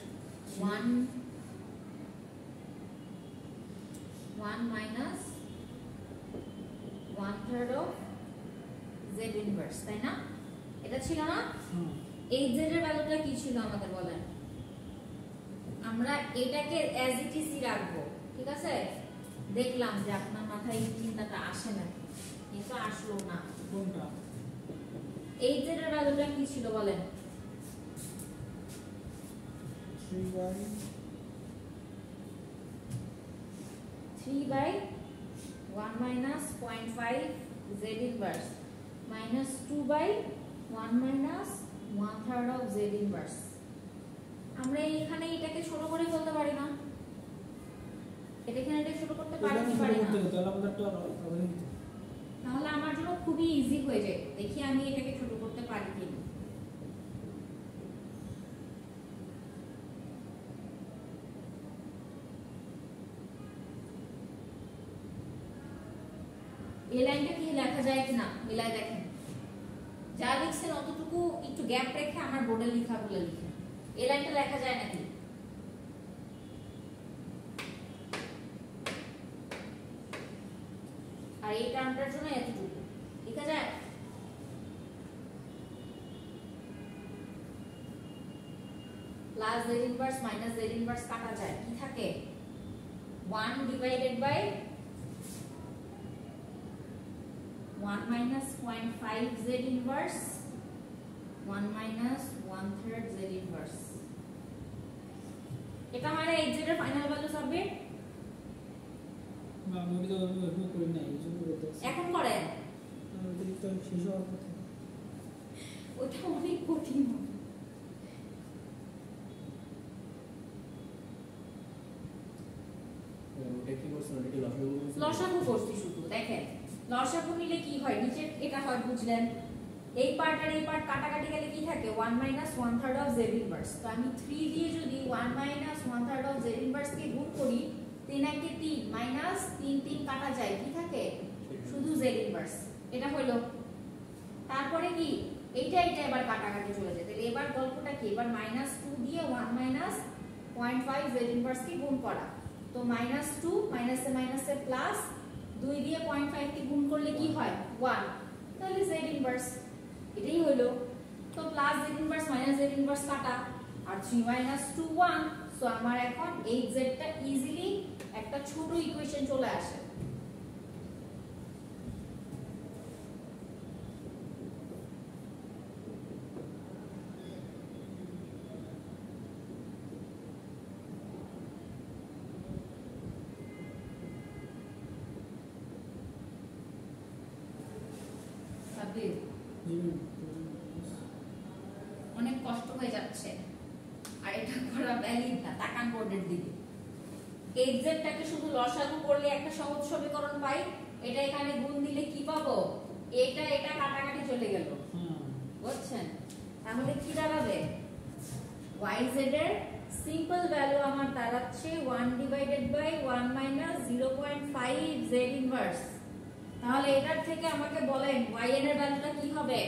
1 মাইনাস 1/3 অফ z
জেড ইনভার্স, তাই না? এটা ছিল না?
হুম।
এই জেড এর ভ্যালুটা কি ছিল আমাদের বলেন? আমরা এটাকে অ্যাজ ইট ইজ রাখবো, ঠিক আছে? দেখলাম যে আপনার মাথায় এই চিন্তাটা আসে না, কিন্তু আসলো না।
কোনটা?
এই জেড এর ভ্যালুটা কি ছিল বলেন? 3/1 minus 0.5 z inverse minus 2/1 minus 1/3 of z inverse। আমরা এখানে এটাকে ছোট করে ফেলতে পারি না? এটাকে ছোট করতে পারি না? তাহলে আমার জন্য খুবই ইজি হয়ে যায়। দেখি আমি এটাকে ছোট করতে পারি কিনা। এই লাইনটা কি লেখা যায় কিনা মিলাই দেখেন। যা লিখছেন অতটুকু একটু গ্যাপ রেখে আমার বোর্ডে লেখাগুলো লিখেন। এই লাইনটা লেখা যায় নাকি? আর এই টার্মটার জন্য এতটুকু লেখা যায়? Plus z inverse minus z inverse কাটা যায়, কি থাকে? 1 divided by 1 minus 0.5 z inverse 1 minus 1/3 z inverse। এটা মানে এই z এর ফাইনাল ভ্যালু হবে।
না আমি তো এখনো করি নাই, এইজন্য বলতেছি
এখন করেন।
আমি তো শেষ হওয়ার কথা।
ওটা অনেক কঠিন।
ওটা কি করছেন? ওটা কি লসাগু করছেন?
লসাগু করছি শুধু। দেখেন লসাগু নিলে কি হয়, নিচে এটা হয় বুঝলেন। এই পার্ট আর এই পার্ট কাটাকাটি গেলে কি থাকে? 1 minus 1/3 of z inverse। তো আমি 3 দিয়ে যদি 1 minus 1/3 of z inverse কে গুণ করি, 3 একে 3 মাইনাস 3 3 কাটা যায়, কি থাকে? শুধু z inverse। এটা হলো। তারপরে কি এইটা এবার কাটাকাটি চলে যায়। তাহলে এবার গল্পটা কি? এবার -2 দিয়ে 1 minus 0.5 z inverse কে গুণ করা। তো -2 মাইনাসে মাইনাসে প্লাস 2 দিয়ে 0.5 কে গুণ করলে কি হয়? 1। তাহলে z ইনভার্স এটাই হলো। তো plus z inverse minus z inverse কাটা, আর 3 2 1। সো আমার এখন এই z টা ইজিলি একটা ছোট ইকুয়েশন চলে আসে। অনেক কষ্ট হয়ে যাচ্ছে, আর এটা করা ভ্যালিড না। তাকান বোর্ডের দিকে। এই জেডটাকে শুধু লসাগু করলে একটা সহজ সমীকরণ পাই। এটা এখানে গুণ দিলে কি পাবো? এটা এটা কাটাকাটি চলে গেল, বুঝছেন? তাহলে কি দাঁড়াবে? yz এর সিম্পল ভ্যালু আমার দাঁড়াচ্ছে 1 divided by 1 minus 0.5 z inverse. তাহলে এটার থেকে আমাকে বলেন yn এর ভ্যালুটা কি হবে?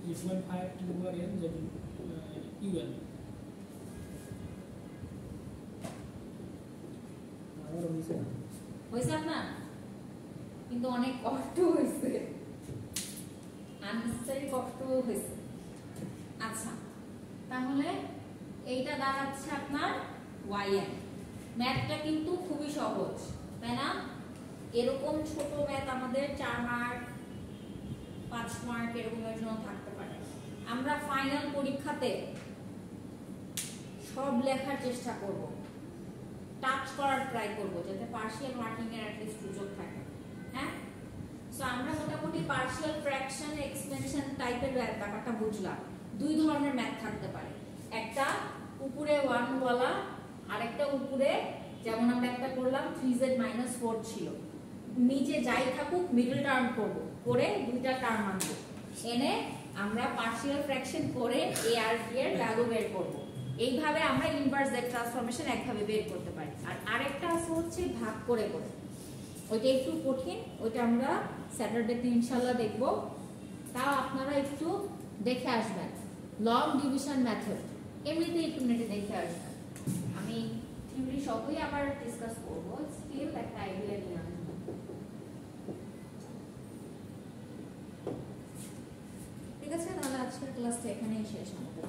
0.5 to the power n z un। আবার
হইছে আপনার? কিন্তু অনেক কষ্ট হইছে, আননেসেসারি কষ্ট হইছে। আচ্ছা, তাহলে এইটা দাঁড়াচ্ছে আপনার yn। ম্যাথটা কিন্তু খুবই সহজ, তাই না? এরকম ছোট ম্যাথ আমাদের 4 মার্ক 5 মার্ক এরকমের জন্য থাকতে পারে। আমরা ফাইনাল পরীক্ষাতে সব লেখার চেষ্টা করব, টাচ করার ট্রাই করব, যাতে পার্শিয়াল মার্কিং এর অ্যাটলিস্ট সুযোগ থাকে। হ্যাঁ, সো আমরা মোটামুটি পার্শিয়াল ফ্র্যাকশন এক্সপেনশন টাইপের ব্যাপারটা বুঝলাম। দুই ধরনের ম্যাথ থাকতে পারে, একটা উপরে 1 ওয়ালা, আরেকটা উপরে, যেমন আমরা একটা করলাম 3z - 4 ছিল, নিচে যাই থাকুক মিডল টার্ম করব, করে দুইটা টার্ম আনবো, এনে আমরা পার্শিয়াল ফ্র্যাকশন করে a আর b এর ভ্যালু বের করব। এইভাবে আমরা ইনভার্স জেড ট্রান্সফরমেশন একভাবে বের করতে পারি। আর আরেকটা আছে হচ্ছে ভাগ করে করে, ওইটা একটু কঠিন, ওইটা আমরা স্যাটারডেতে ইনশাআল্লাহ দেখব। তাও আপনারা একটু দেখে আসবেন, লং ডিভিশন মেথড এমনিতে একটু নেটে দেখে আসবেন। আমি থিওরি সবই আবার ডিসকাস করবো, স্টিল একটা আইডিয়া নিয়ে আসবো। শেষ আমাদের